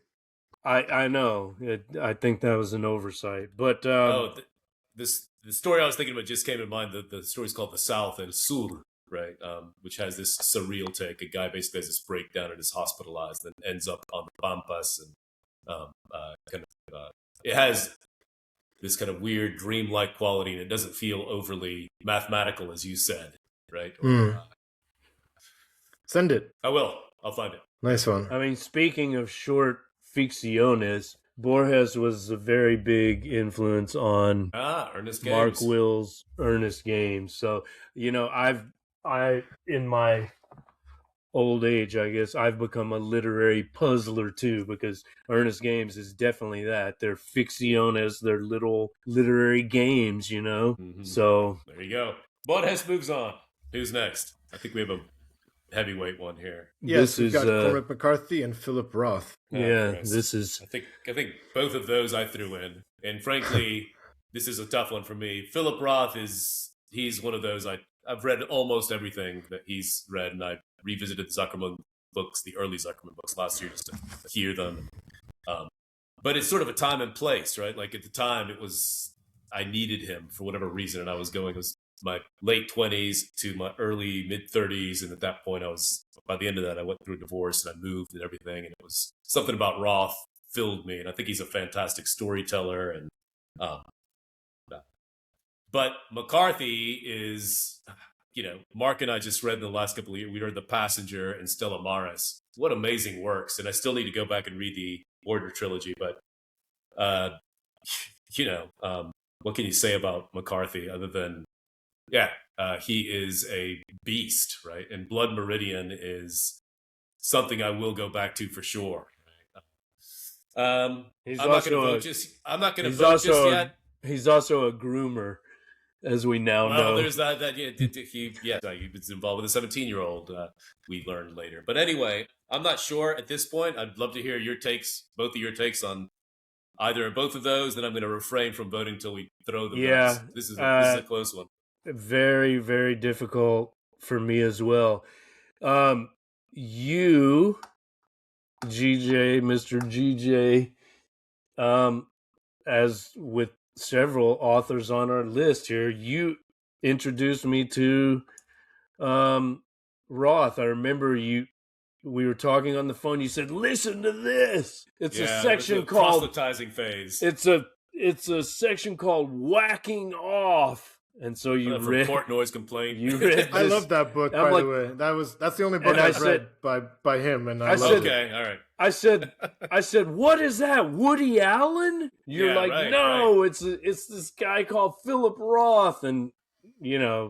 I know. I think that was an oversight. But the story I was thinking about just came to mind. The story's called The South and Sur, right? Which has this surreal take. A guy basically has this breakdown and is hospitalized and ends up on the Pampas, and it has this kind of weird dreamlike quality, and it doesn't feel overly mathematical, as you said, right? Send it. I will. I'll find it. Nice one. Speaking of short ficciones, Borges was a very big influence on Ernest Games. Mark Will's Ernest Games. So, I in my old age, I guess, I've become a literary puzzler too, because Ernest Games is definitely that. They're ficciones, they're little literary games, Mm-hmm. So there you go. Borges moves on. Who's next? I think we have a heavyweight one here. Yes, we've got Cormac McCarthy and Philip Roth. This is. I think both of those I threw in, and frankly, this is a tough one for me. Philip Roth he's one of those I've read almost everything that he's read, and I revisited the Zuckerman books, the early Zuckerman books last year, just to hear them. But it's sort of a time and place, right? Like at the time, I needed him for whatever reason, and I was going my late 20s to my early mid 30s, and at that point by the end of that I went through a divorce and I moved and everything, and it was something about Roth filled me, and I think he's a fantastic storyteller. And but McCarthy Mark and I just read in the last couple of years, we read The Passenger and Stella Maris. What amazing works. And I still need to go back and read the Order trilogy. But, what can you say about McCarthy other than, he is a beast, right? And Blood Meridian is something I will go back to for sure. I'm not going to vote just yet. He's also a groomer, as we now know. There's that. He was involved with a 17-year-old. We learned later. But anyway, I'm not sure at this point. I'd love to hear both of your takes on either or both of those. Then I'm going to refrain from voting until we throw the votes. This is a close one. Very, very difficult for me as well. You, Mr. GJ, as with several authors on our list here, you introduced me to Roth. I remember we were talking on the phone. You said, "Listen to this." It's a section called proselytizing phase. It's a section called "Whacking Off." And so you read Portnoy's Complaint. You read. I love that book. By the way, that's the only book I've read by him. And I said, okay, all right. I said, what is that? Woody Allen? You're it's this guy called Philip Roth, and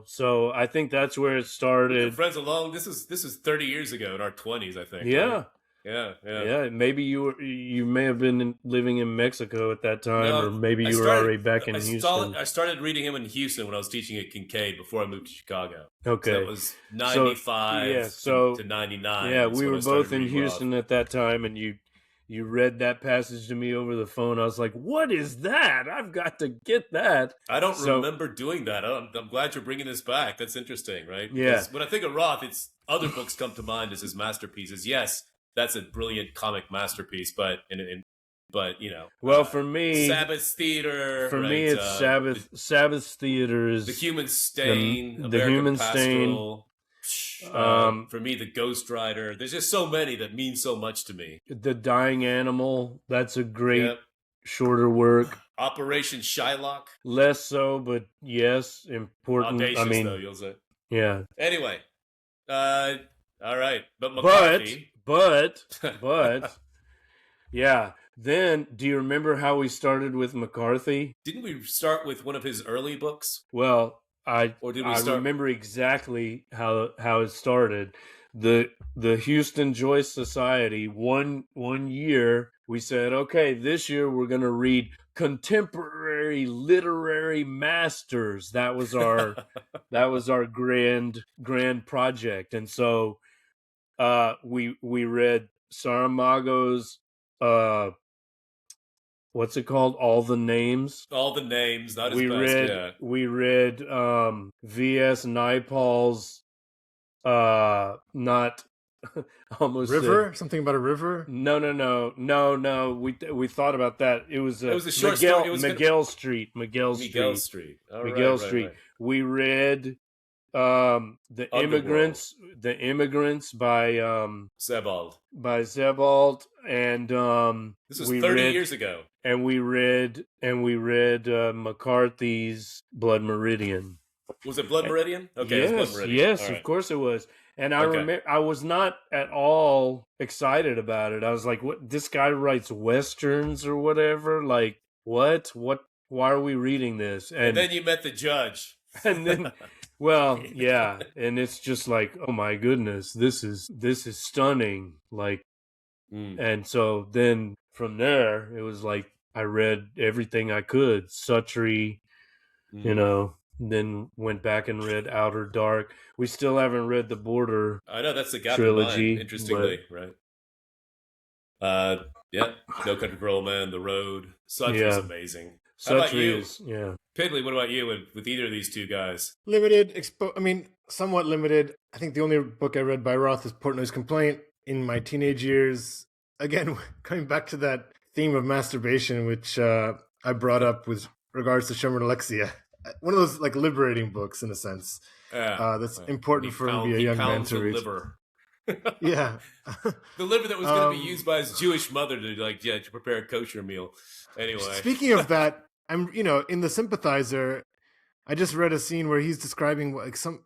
so I think that's where it started. Friends along. This is 30 years ago in our 20s, I think. Yeah. Right? Yeah. Maybe you may have been living in Mexico at that time, or maybe you were already back in Houston. I started reading him in Houston when I was teaching at Kincaid before I moved to Chicago. Okay, so it was 95 to 99. Yeah, we were both in Houston at that time, and you read that passage to me over the phone. I was like, "What is that? I've got to get that." I don't remember doing that. I'm glad you're bringing this back. That's interesting, right? Yeah. When I think of Roth, it's other books come to mind as his masterpieces. Yes. That's a brilliant comic masterpiece, but for me, Sabbath Theater. For me, it's Sabbath Theater is The Human Stain, the Human Stain. For me, The Ghost Rider. There's just so many that mean so much to me. The Dying Animal. That's a great shorter work. Operation Shylock. Less so, but yes, important. Audacious, though, you'll say. Yeah. Anyway, all right, but McCarthy. But, yeah. Then, do you remember how we started with McCarthy? Didn't we start with one of his early books? Well, I remember exactly how it started. The Houston Joyce Society, one year, we said, okay, this year we're going to read contemporary literary masters. That was our grand project, and so. We read Saramago's what's it called? All the Names. All the Names. Not his best. We read V.S. Naipaul's not almost River. Something about a river. No. We thought about that. It was a short story. Miguel Street. Miguel Street. Right. We read. The Immigrants by Sebald, and this was 30 years ago. And we read McCarthy's Blood Meridian. Was it Blood Meridian? Okay, yes, it was Blood Meridian. Yes, of course it was. And I remember I was not at all excited about it. I was like, "What? This guy writes westerns or whatever? Like, what? Why are we reading this?" And then you met the judge. And then. Well, yeah, and it's just like, oh my goodness, this is stunning. Like, and so then from there, it was like I read everything I could, Suttree, then went back and read Outer Dark. We still haven't read the Border. I know that's the gap trilogy, in mine, interestingly, right? No Country for Old Men, The Road. Suttree's amazing. How about you? Piddly, what about you with either of these two guys? Limited, somewhat limited. I think the only book I read by Roth is Portnoy's Complaint in my teenage years. Again, coming back to that theme of masturbation, which I brought up with regards to Sherman Alexia. One of those liberating books in a sense. That's important for a young man to read. Liver. Yeah. The liver that was going to be used by his Jewish mother to prepare a kosher meal. Anyway. Speaking of that, I'm in the Sympathizer, I just read a scene where he's describing like some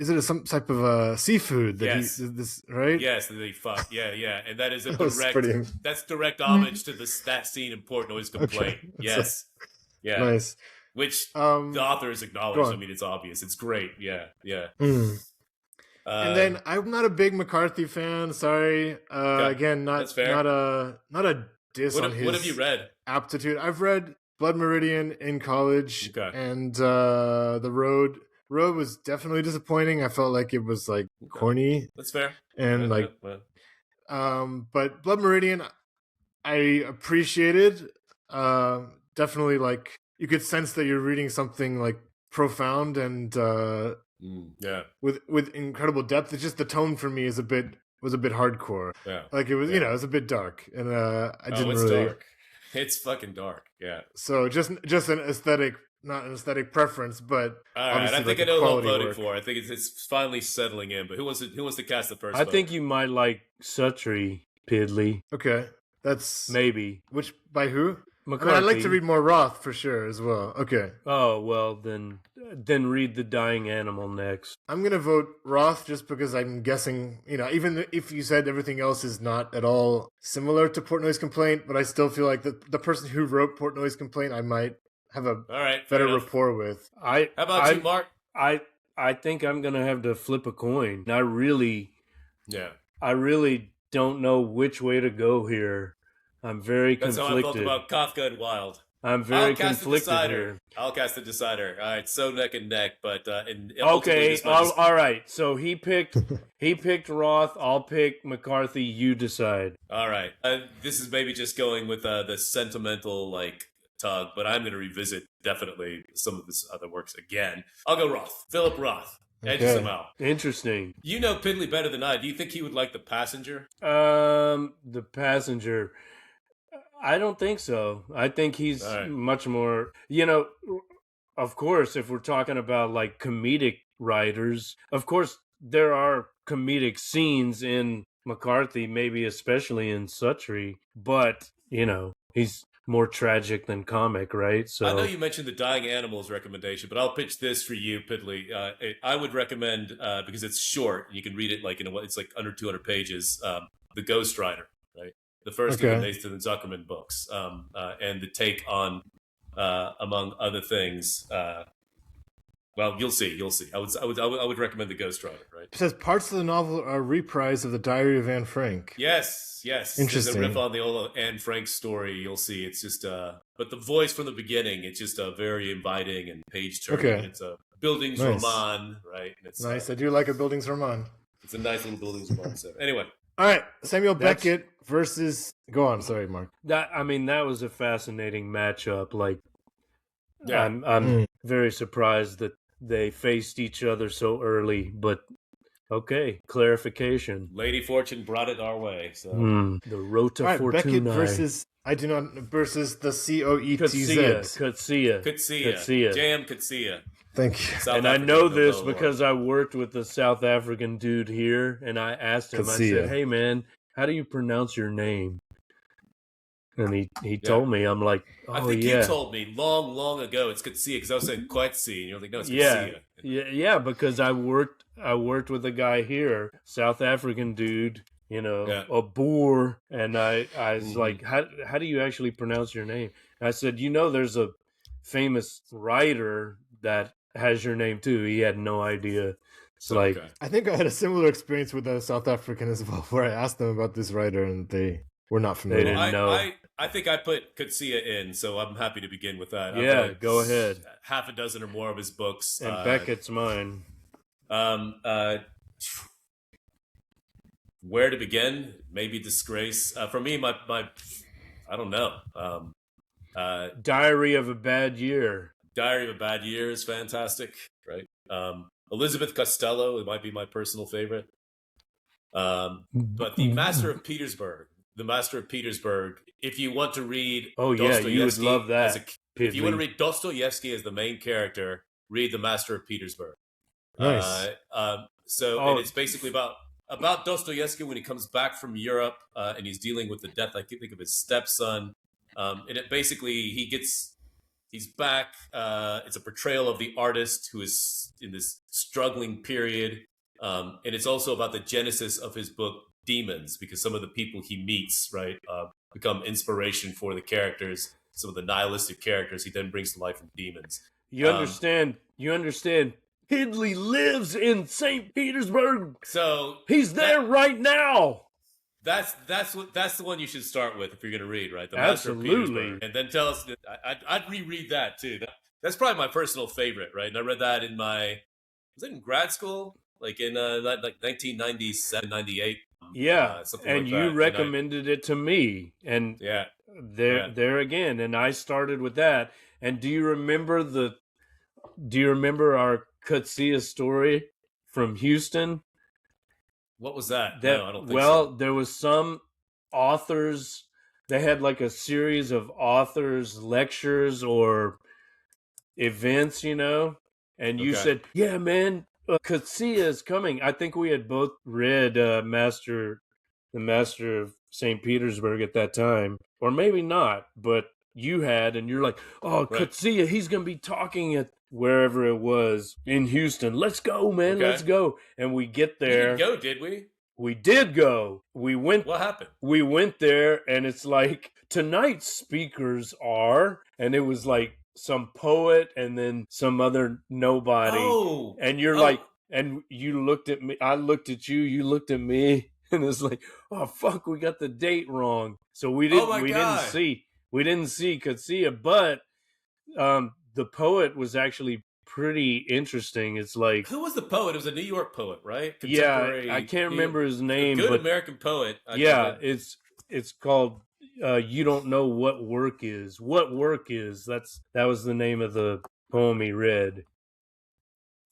type of seafood that Yes. he this right? Yes, they fuck. Yeah, and that is a That was direct. pretty- That's direct homage to that scene in Portnoy's complaint. Okay. Yes, yeah, Nice. which the Um, author has go acknowledged. on. I mean, it's obvious. It's great. Yeah. and then I'm not a big McCarthy fan. Sorry. Okay. Again, That's fair. not a diss on his what have you read? aptitude. I've read Blood Meridian in college, Okay. and The Road. Road was definitely disappointing. I felt like it was like corny That's fair. and like Well, but Blood Meridian I appreciated. Definitely like you could sense that you're reading something like profound and yeah, with incredible depth. It's just the tone for me was a bit hardcore. yeah. Like it was, Yeah. it was a bit dark, and I didn't it's really. dark. It's fucking dark. Yeah. So just an aesthetic, not an aesthetic preference, but All right. obviously I think like I know who I'm quality voting work. for. I think it's finally settling in. But who wants to cast the first? I vote? think you might like Suttree, Pidley. Okay, that's Maybe. which by who? I mean, McCarthy. I'd like to read more Roth for sure as well. Okay, Oh, well, then read The Dying Animal next. I'm gonna vote Roth just because I'm guessing. Even if you said everything else is not at all similar to Portnoy's complaint, but I still feel like the person who wrote Portnoy's complaint, I might have a All right. fair better enough. rapport with. How about you, Mark? I think I'm going to have to flip a coin. I really don't know which way to go here. I'm very That's how I felt conflicted. about Kafka and Wild. I'm very I'll cast the conflicted decider. here. I'll cast the decider. All right, so neck and neck, but ultimately Okay, this might just- all right. So he picked Roth. I'll pick McCarthy. You decide. all right. This is maybe just going with the sentimental tug, but I'm going to revisit definitely some of his other works again. I'll go Roth. Philip Roth. Edges Okay. him out. Interesting. You know Pidley better than I. Do you think he would like The Passenger? The Passenger. I don't think so. I think he's All right. much more. Of course, if we're talking about like comedic writers, of course there are comedic scenes in McCarthy, maybe especially in Suttree, but he's more tragic than comic, right? So I know you mentioned the Dying Animals recommendation, but I'll pitch this for you, Pidley. I would recommend because it's short, you can read it it's like under 200 pages. The Ghost Rider, right? The first of the Okay. Nathan Zuckerman books, and the take on, among other things. Well, you'll see. I would recommend the Ghost Rider, right? It says parts of the novel are reprise of the Diary of Anne Frank. Yes. Interesting. There's a riff on the old Anne Frank story. You'll see. It's just, but the voice from the beginning, it's just very inviting and page turning. Okay. It's a buildings Nice. roman, right? And it's Nice. I do like a buildings roman. It's a nice little buildings roman. So anyway, All right, Samuel That's- Beckett versus. Go on. Sorry, Mark. that was a fascinating matchup. Like, yeah. I'm very surprised that they faced each other so early, but okay, clarification. Lady Fortune brought it our way. So The Rota All right, Beckett Fortunae. versus versus the COETZ. Kutsia. Kutsia. Jam Kutsia. Thank you. South And I African know this Nobel because I worked with a South African dude here, and I asked him, I Kutsia. said, hey man, how do you pronounce your name? And he told me, I'm like, oh I think yeah. you told me long ago it's Kutsia because I was saying Quetsi, and you're like, no, it's Yeah. Kutsia. Yeah, because I worked with a guy here, South African dude, Yeah. a Boer, and I was like, how do you actually pronounce your name? And I said, there's a famous writer that has your name too. He had no idea. It's like, Okay. I think I had a similar experience with a South African as well, where I asked them about this writer and they were not familiar. They didn't know. I think I put Kutsia in, so I'm happy to begin with that. I've Yeah, read go ahead. Half a dozen or more of his books. And Beckett's mine. Where to begin? Maybe Disgrace. For me, my I don't know. Diary of a Bad Year. Diary of a Bad Year is fantastic, right? Elizabeth Costello, it might be my personal favorite. But The Master of Petersburg. If you want to read Oh, yeah, you would Dostoevsky love that, if you want to Pidley. read Dostoevsky as the main character, read The Master of Petersburg. Nice. And it's basically about Dostoevsky when he comes back from Europe and he's dealing with the death, I think of his stepson. And it basically, he gets He's back. It's a portrayal of the artist who is in this struggling period. And it's also about the genesis of his book, Demons, because some of the people he meets, right, become inspiration for the characters. Some of the nihilistic characters he then brings to life in Demons. You understand? Hidley lives in St. Petersburg. So he's there right now. That's the one you should start with if you're going to read, right? The Absolutely. And then tell us. I'd reread that too. That's probably my personal favorite, right? And I read that in was it in grad school, like in like 1997, 98. Yeah, something and like you that. recommended it to me, and yeah, there again, and I started with that. And do you remember our Kutsia story from Houston? What was that? No, I don't think so. There was some authors. They had like a series of authors' lectures or events, and you said, "Yeah, man, Kutsia is coming." I think we had both read the Master of St. Petersburg at that time, or maybe not, but you had, and you're like, "Oh, right. Kutsia, he's gonna be talking at wherever it was in Houston. Let's go, man, let's go." And we get there. We didn't go, did we? We did go. We went. What happened? We went there, and it's like, tonight's speakers are, and it was like some poet and then some other nobody. Oh, and you're like, and you looked at me. I looked at you. You looked at me, and it's like, oh fuck, we got the date wrong. So we didn't. We didn't see Kutsia, but the poet was actually pretty interesting. It's like, who was the poet? It was a New York poet, right? Yeah, I can't remember his name. Good American poet. It's called "You Don't Know What Work Is." What work is? That was the name of the poem he read.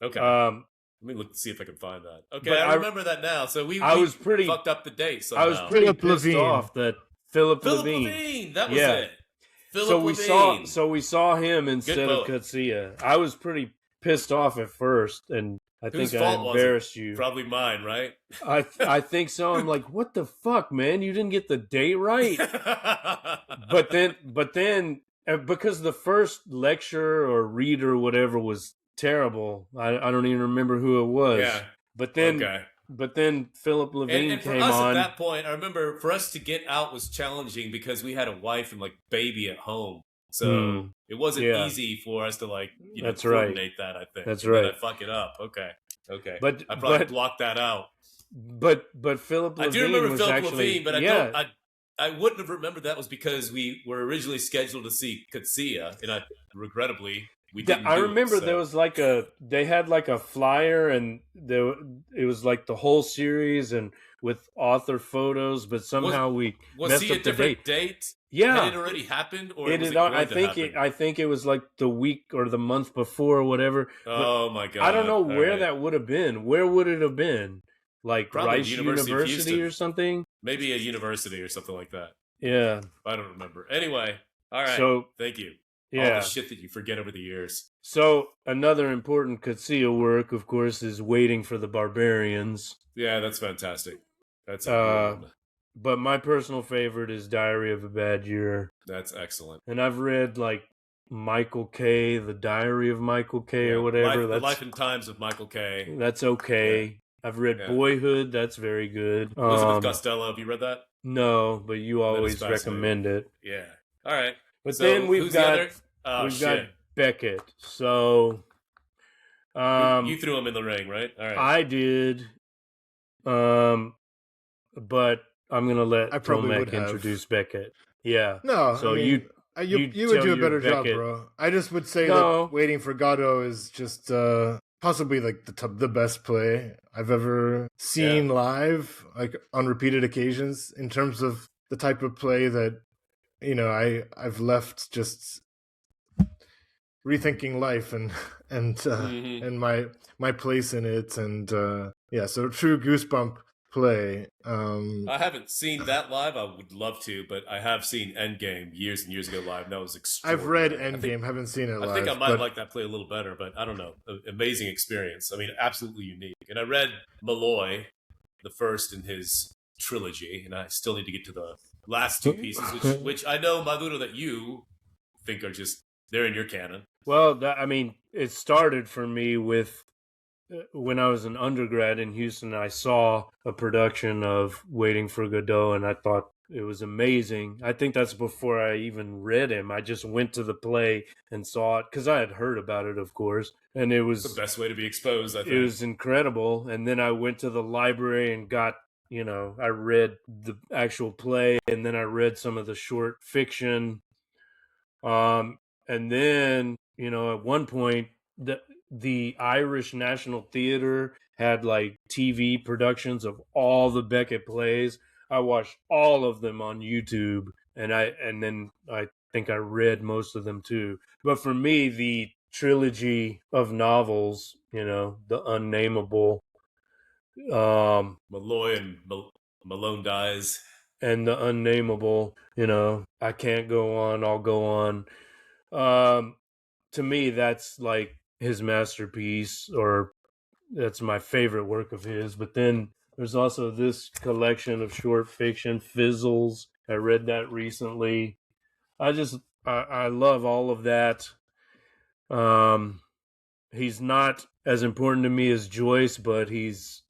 Okay. Let me look to see if I can find that. Okay, I remember that now. So we was pretty fucked up the date. Somehow. I was pretty pissed off that Philip Levine. That was it. So we saw him instead of Kutsia. I was pretty pissed off at first, and I think I embarrassed you. Probably mine, right? I think so. I'm like, what the fuck, man? You didn't get the date right. But then, because the first lecture or read or whatever was terrible, I don't even remember who it was. Yeah. But then Philip Levine and for came us on. At that point, I remember for us to get out was challenging because we had a wife and like baby at home. So it wasn't easy for us to coordinate that, I think. That's right. I fuck it up. Okay. But I probably blocked that out. But Philip Levine, I do remember was Philip actually, Levine, but I wouldn't have remembered that was because we were originally scheduled to see Kutsia, and regrettably we didn't. I remember there was they had like a flyer, and it was like the whole series and with author photos, but somehow we messed up the date. Yeah, had it already happened, or I think it was like the week or the month before or whatever. Oh my god! I don't know where that would have been. Where would it have been? Like probably Rice University or something? Maybe a university or something like that. Yeah, I don't remember. Anyway, all right. So thank you. Yeah, all the shit that you forget over the years. So another important Kutsia work, of course, is Waiting for the Barbarians. Yeah, that's fantastic. That's but my personal favorite is Diary of a Bad Year. That's excellent. And I've read like Michael K., The Diary of Michael K. or whatever. The Life and Times of Michael K. That's okay. Yeah. I've read Boyhood. That's very good. Elizabeth Costello. Have you read that? No, but you always recommend it. Yeah. All right. But so, then we've got Beckett. So you threw him in the ring, right? All right. I did. But I'm gonna let Tomek introduce Beckett. Yeah. No. So you would do a better job, bro. I just would say that Waiting for Godot is just possibly like the best play I've ever seen live, like on repeated occasions, in terms of the type of play that I've left just rethinking life and and my place in it, and so true goosebump play. I haven't seen that live. I would love to, but I have seen Endgame years and years ago live, and that was extraordinary. I've read Endgame, haven't seen it live. I think I might like that play a little better, but I don't know. Amazing experience. I mean, absolutely unique. And I read Malloy, the first in his trilogy, and I still need to get to the last two pieces, which I know, Maduro, that you think are just They're in your canon. Well, I mean, it started for me with when I was an undergrad in Houston. I saw a production of Waiting for Godot, and I thought it was amazing. I think that's before I even read him. I just went to the play and saw it because I had heard about it, of course, and it was the best way to be exposed. I think it was incredible. And then I went to the library and got, I read the actual play, and then I read some of the short fiction. And then, at one point, the Irish National Theater had like TV productions of all the Beckett plays. I watched all of them on YouTube, and then I think I read most of them too. But for me, the trilogy of novels, the Unnameable, Malloy and Malone dies, and the Unnameable, I Can't Go On, I'll Go On. To me, that's like his masterpiece, or that's my favorite work of his. But then there's also this collection of short fiction, Fizzles. I read that recently. I love all of that. He's not as important to me as Joyce, but he's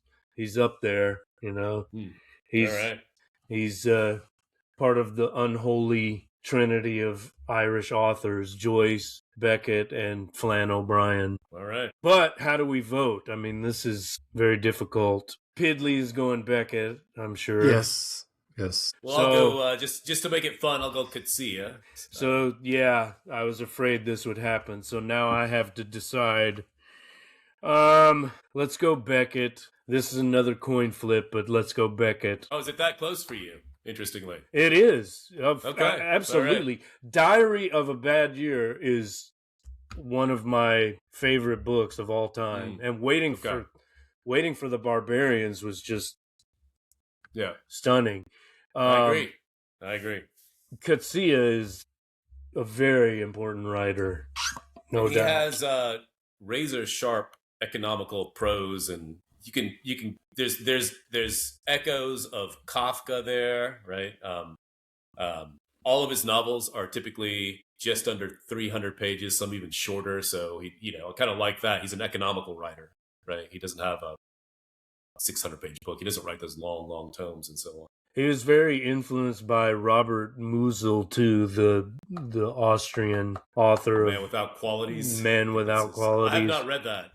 up there, He's all right. He's part of the unholy trinity of Irish authors: Joyce, Beckett, and Flann O'Brien. All right. But how do we vote? I mean, this is very difficult. Pidley is going Beckett, I'm sure. Yes. Well, I'll go, just to make it fun, I'll go Coetzee. So, yeah, I was afraid this would happen. So now I have to decide. Let's go Beckett. This is another coin flip, but let's go Beckett. Oh, is it that close for you? Interestingly. It is. Okay. Absolutely. Right. Diary of a Bad Year is one of my favorite books of all time. And Waiting for the Barbarians was just stunning. I agree. Coetzee is a very important writer. No doubt. He has razor sharp economical prose, and you can there's echoes of Kafka there, right? All of his novels are typically just under 300 pages, some even shorter. So he, kind of like that. He's an economical writer, right? He doesn't have a 600-page book. He doesn't write those long tomes and so on. He was very influenced by Robert Musil too, the Austrian author of Man Without Qualities. Man Without Qualities. I have not read that.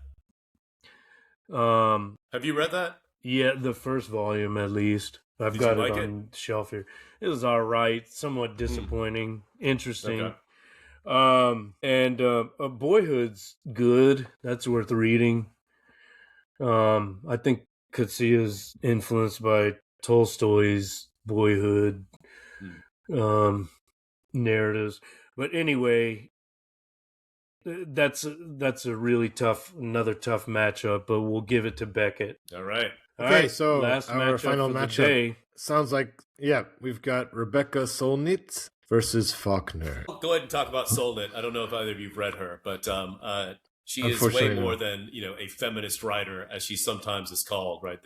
Have you read that? Yeah, the first volume at least. I've got it on shelf here. It was all right, somewhat disappointing, interesting. Okay. Boyhood's good. That's worth reading. I think Coetzee is influenced by Tolstoy's Boyhood narratives. But anyway, that's a really another tough matchup, but we'll give it to Beckett. All right. Okay, so last our final matchup sounds like, we've got Rebecca Solnit versus Faulkner. I'll go ahead and talk about Solnit. I don't know if either of you've read her, but she is way more than a feminist writer, as she sometimes is called. Right?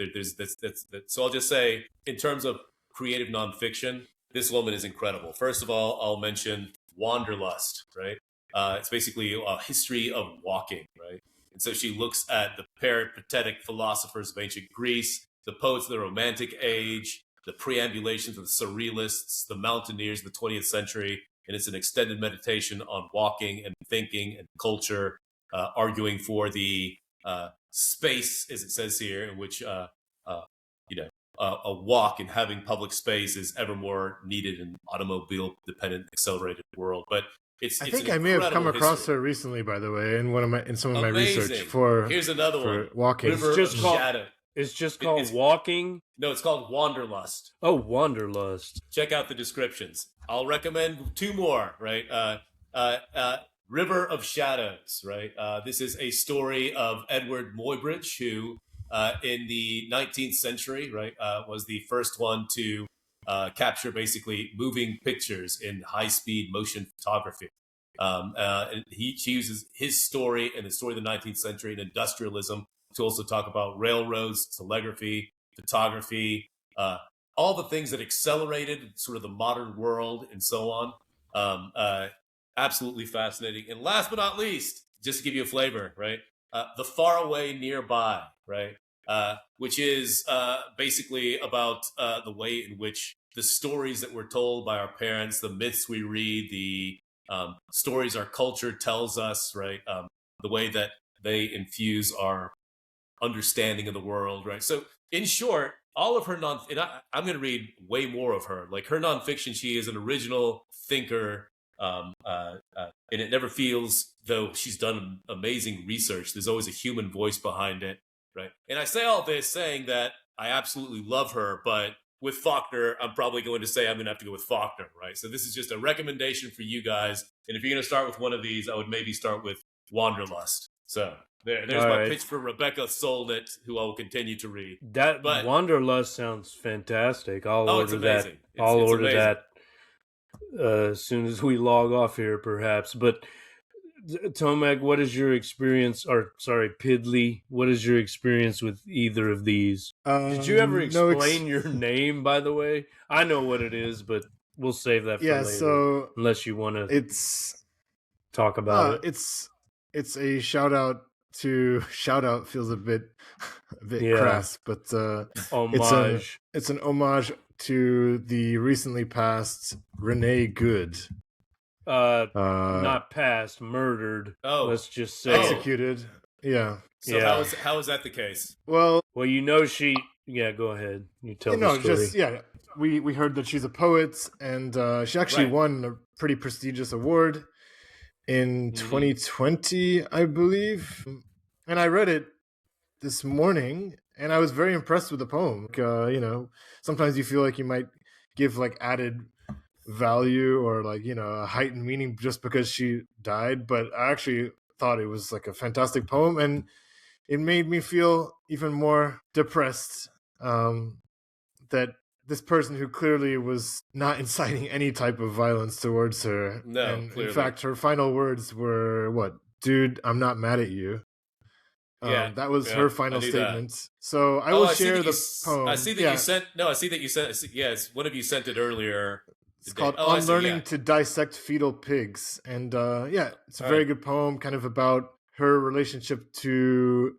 So I'll just say, in terms of creative nonfiction, this woman is incredible. First of all, I'll mention Wanderlust. Right? It's basically a history of walking. Right? And so she looks at the peripatetic philosophers of ancient Greece, the poets of the Romantic Age, the preambulations of the Surrealists, the mountaineers of the 20th century, and it's an extended meditation on walking and thinking and culture, arguing for the space, as it says here, in which a walk and having public space is ever more needed in automobile-dependent, accelerated world. But I think I may have come across her recently, by the way, in some of my research for here's another one. Walking. It's just called Walking. No, it's called Wanderlust. Oh, Wanderlust. Check out the descriptions. I'll recommend two more. Right, River of Shadows. Right, this is a story of Edward Muybridge, who in the 19th century, right, was the first one to capture basically moving pictures in high-speed motion photography. And she uses his story and the story of the 19th century and industrialism to also talk about railroads, telegraphy, photography, all the things that accelerated sort of the modern world and so on. absolutely fascinating. And last but not least, just to give you a flavor, right? The Far Away Nearby, right? Which is basically about the way in which the stories that we're told by our parents, the myths we read, the stories our culture tells us, right? The way that they infuse our understanding of the world, right? So, in short, all of her I'm going to read way more of her. Like her nonfiction, she is an original thinker, and it never feels though she's done amazing research. There's always a human voice behind it, right? And I say all this saying that I absolutely love her, but with Faulkner, I'm probably going to say I'm going to have to go with Faulkner, right? So this is just a recommendation for you guys. And if you're going to start with one of these, I would maybe start with Wanderlust. So there's all my right. pitch for Rebecca Solnit, who I will continue to read. That Wanderlust sounds fantastic. I'll order it's amazing. that. I'll order amazing. that as soon as we log off here, perhaps. But Tomek, what is your experience? Or sorry, Pidley, what is your experience with either of these? Did you ever explain your name? By the way, I know what it is, but we'll save that for later. So unless you want to, talk about it. It's a shout out feels a bit crass, but homage. It's an homage to the recently passed Renee Good. Not passed, murdered. Let's just say executed. Yeah. So how is that the case? Well, you know she. Yeah, go ahead. You tell the story. We heard that she's a poet, and she actually won a pretty prestigious award in 2020, I believe. And I read it this morning, and I was very impressed with the poem. Sometimes you feel like you might give like added value or like a heightened meaning just because she died, but I actually thought it was like a fantastic poem, and it made me feel even more depressed that this person who clearly was not inciting any type of violence towards her. No, and clearly. In fact, her final words were, "What, dude? I'm not mad at you." That was her final statement. That. So I will share the poem. I see that you sent. No, I see that you sent. Yes, one of you sent it earlier. It's called "Unlearning to Dissect Fetal Pigs," and it's a very good poem, kind of about her relationship to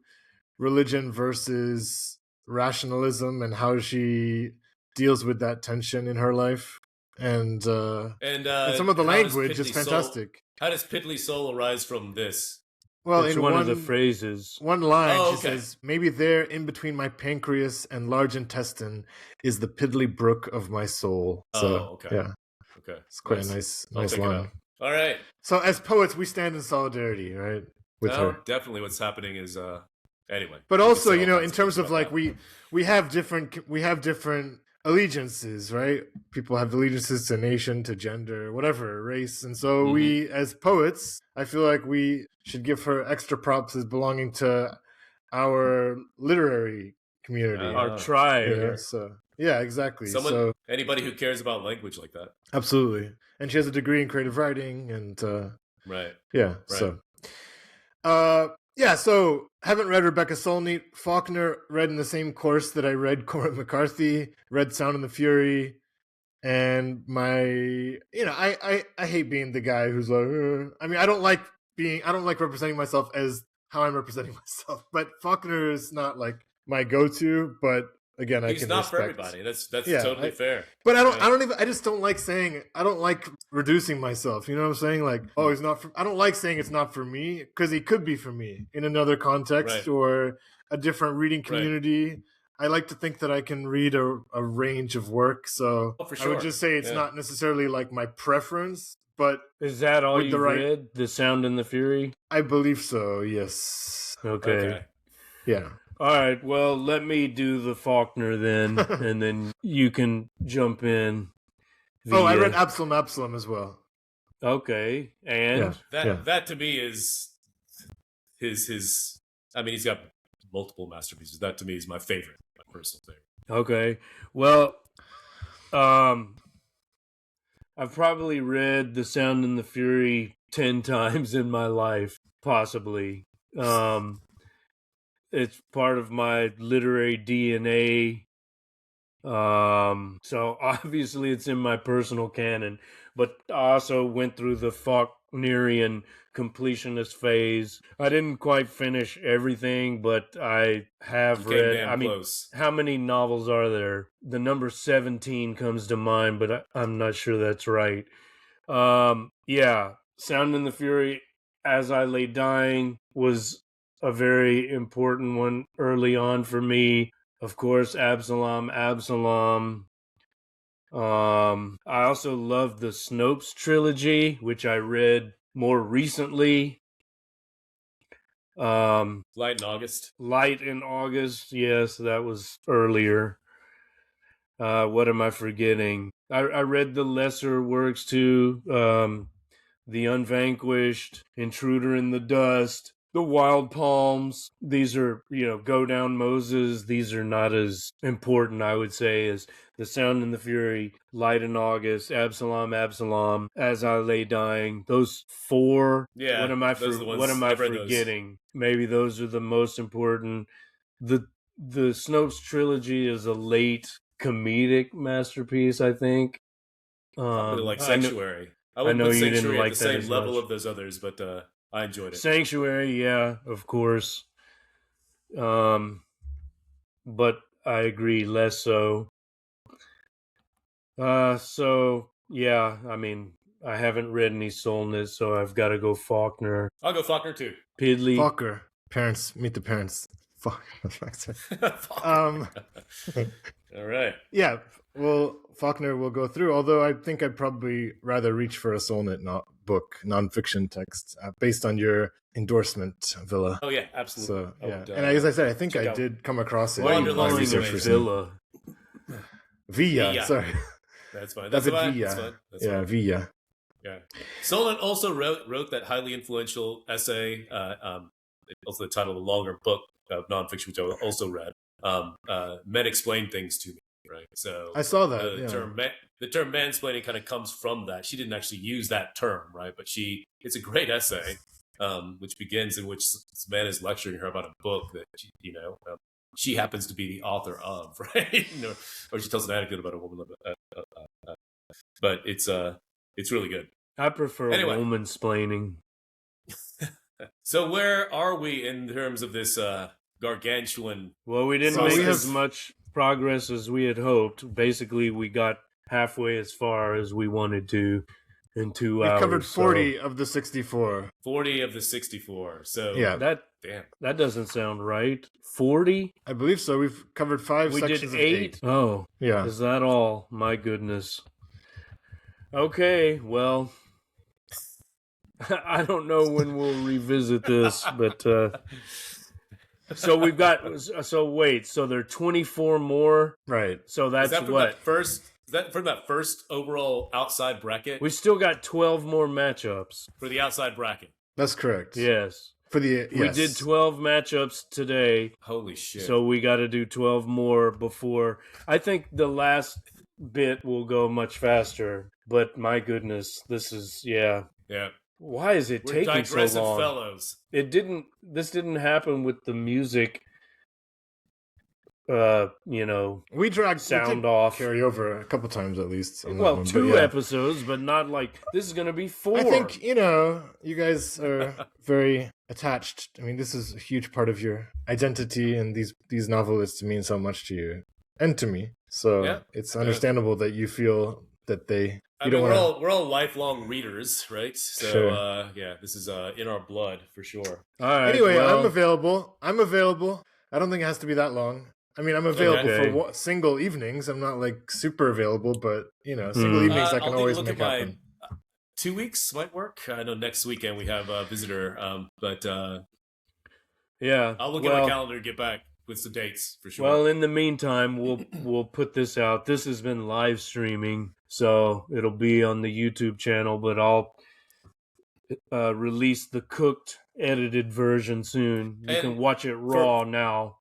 religion versus rationalism and how she deals with that tension in her life, and some of the language is fantastic. How does Piddly Soul arise from this? Well, it's in one of the phrases. One line, she says, "Maybe there, in between my pancreas and large intestine, is the piddly brook of my soul." Yeah. Okay. It's quite a nice line. All right. So as poets, we stand in solidarity, right? With her. Definitely what's happening is anyway. But also, in terms of like we have different allegiances, right? People have allegiances to nation, to gender, whatever, race. And so we, as poets, I feel like we should give her extra props as belonging to our literary community. Our tribe. Yeah, exactly. Anybody who cares about language like that. Absolutely. And she has a degree in creative writing and right. Yeah. Right. So haven't read Rebecca Solnit. Faulkner read in the same course that I read Cormac McCarthy, read Sound and the Fury, and I hate being the guy who's like, I don't like representing myself as how I'm representing myself, but Faulkner is not like my go-to, but again, he's not for everybody. That's totally fair. But I just don't like saying, I don't like reducing myself. You know what I'm saying? Like, he's not I don't like saying it's not for me, because he could be for me in another context or a different reading community. Right. I like to think that I can read a range of work. So for sure. I would just say it's not necessarily like my preference, but is that all you read? The Sound and the Fury? I believe so. Yes. Okay. Yeah. All right, well, let me do the Faulkner then, and then you can jump in. I read Absalom as well. Okay, and that to me is his. I mean, he's got multiple masterpieces. That to me is my favorite, my personal favorite. Okay, well, I've probably read The Sound and the Fury 10 times in my life, possibly. It's part of my literary DNA. So obviously it's in my personal canon, but I also went through the Wagnerian completionist phase. I didn't quite finish everything, but I have You came read. damn I mean, close. how many novels are there? The number 17 comes to mind, but I'm not sure that's right. Yeah, Sound and the Fury, As I Lay Dying was a very important one early on for me. Of course, Absalom. I also love the Snopes trilogy, which I read more recently. Light in August. Light in August, yes, that was earlier. What am I forgetting? I read the lesser works too. The Unvanquished, Intruder in the Dust, The Wild Palms. These are, Go Down Moses. These are not as important, I would say, as The Sound and the Fury, Light in August, Absalom, As I Lay Dying. Those four. Yeah, What am I those are the ones- What am I I've read those. forgetting? Maybe those are the most important. The Snopes trilogy is a late comedic masterpiece, I think. Probably like Sanctuary. I I wouldn't know put you didn't Sanctuary like at the that same as level much. of those others, but I enjoyed it. Sanctuary, yeah, of course. But I agree, less so. So yeah, I mean, I haven't read any Soulness, so I've got to go Faulkner. I'll go Faulkner too. Pidley. Faulkner. Parents, meet the parents. Fuck. Faulkner. All right. Yeah, well, Faulkner will go through, although I think I'd probably rather reach for a Soulnet book, nonfiction text, based on your endorsement, Villa. Oh, yeah, absolutely. So, yeah. Would, and as I said, I think check I out did come across it. Why are you Wanderlust calling research it recently. Villa? Villa, Villa. sorry. That's fine. That's That's a fine. Villa. That's fine. That's Yeah, fine. Villa. Yeah. Solon also wrote that highly influential essay, also the title of a longer book of nonfiction, which I also read. Men explain things to me, right? So I saw that. the term mansplaining kind of comes from that. She didn't actually use that term, right? But it's a great essay, which begins in which this man is lecturing her about a book that she happens to be the author of, right? Or she tells an anecdote about a woman. But it's really good. I prefer Anyway. woman-splaining. So where are we in terms of this gargantuan? Well, we didn't So make we as have- much progress as we had hoped. Basically, we got halfway as far as we wanted to in 2 We've hours. covered so 40 of the 64. 40 of the 64. So Yeah. damn. That doesn't sound right. 40? I believe so. We've covered 5 We sections did of 8? Oh, Yeah. is that all? My goodness. Okay, well, I don't know when we'll revisit this, but so we've got. So wait, so there are 24 more. Right. So Is that's that from what. that first overall outside bracket? We still got 12 more matchups. For the outside bracket. That's correct. Yes. For the We yes. did 12 matchups today, Holy shit. so we got to do 12 more before. I think the last bit will go much faster, but my goodness, this is, yeah. yeah. Why is it We're taking so digressive long? fellows. This didn't happen with the music, We dragged sound we did off. carry over a couple times at least. On that Well, one, but 2 yeah. episodes, but not like, this is going to be 4. I think, you guys are very attached. I mean, this is a huge part of your identity, and these novelists mean so much to you and to me. So Yeah. it's understandable that you feel that they. I You mean, don't want we're all lifelong readers, right? So Sure. yeah, this is in our blood for sure. All right, Anyway, well, I'm available. I don't think it has to be that long. I mean, I'm available Okay. for single evenings. I'm not like super available, but single Hmm. evenings I I'll can take a always look make at happen. 2 weeks might work. I know next weekend we have a visitor, but yeah. I'll look at my calendar and get back with some dates for sure. Well, in the meantime, we'll put this out. This has been live streaming, so it'll be on the YouTube channel, but I'll release the cooked, edited version soon. You And can watch it raw now.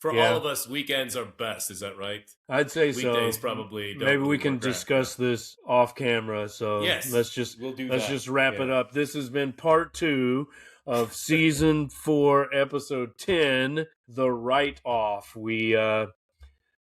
for yeah. all of us, weekends are best. Is that right? I'd say Weekdays so. probably don't Maybe really we can work right. discuss this off camera. So Yes, let's just we'll do let's that. just wrap Yeah. it up. This has been part 2 of season 4, episode 10, The Write Off. We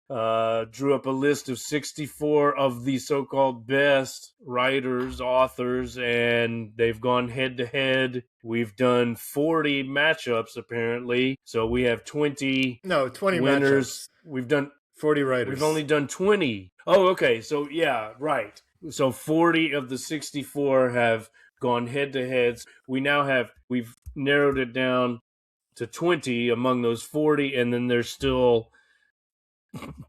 drew up a list of 64 of the so-called best writers, authors, and they've gone head-to-head. We've done 40 matchups, apparently. So we have 20 20 winners. matchups. We've done 40 writers. We've only done 20. Oh, okay. So, yeah, right. So 40 of the 64 have gone head-to-heads. We've narrowed it down to 20 among those 40, and then there's still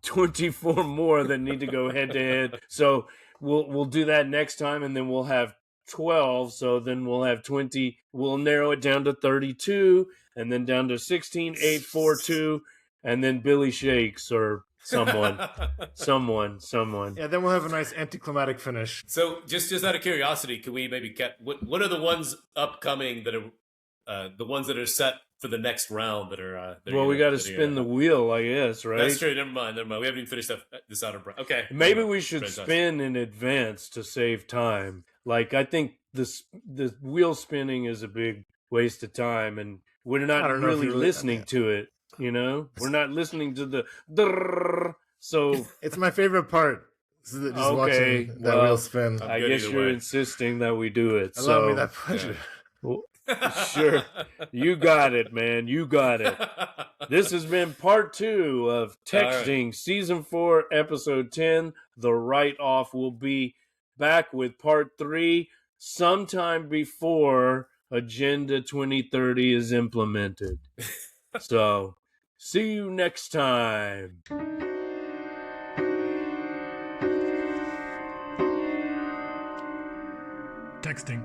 24 more that need to go head-to-head. So we'll do that next time, and then we'll have 12. So then we'll have 20. We'll narrow it down to 32, and then down to 16, 8, 4, 2, and then Billy Shakes or someone. Yeah, then we'll have a nice anticlimactic finish. So, just out of curiosity, can we maybe what are the ones upcoming that are the ones that are set for the next round that are? We got to spin the wheel, I guess, right? That's true. Never mind. We haven't even finished this out of breath. Okay. Maybe we should spin in advance to save time. Like, I think the wheel spinning is a big waste of time, and we're not really listening to it. You know, we're not listening to the drrrr, so it's my favorite part. Just watching that wheel spin. I guess you're insisting that we do it. Allow me that pleasure. Yeah. Sure, you got it, man. You got it. This has been part 2 of Texting, Season 4, Episode 10. The Write-Off will be back with part 3 sometime before Agenda 2030 is implemented. So, see you next time. Texting.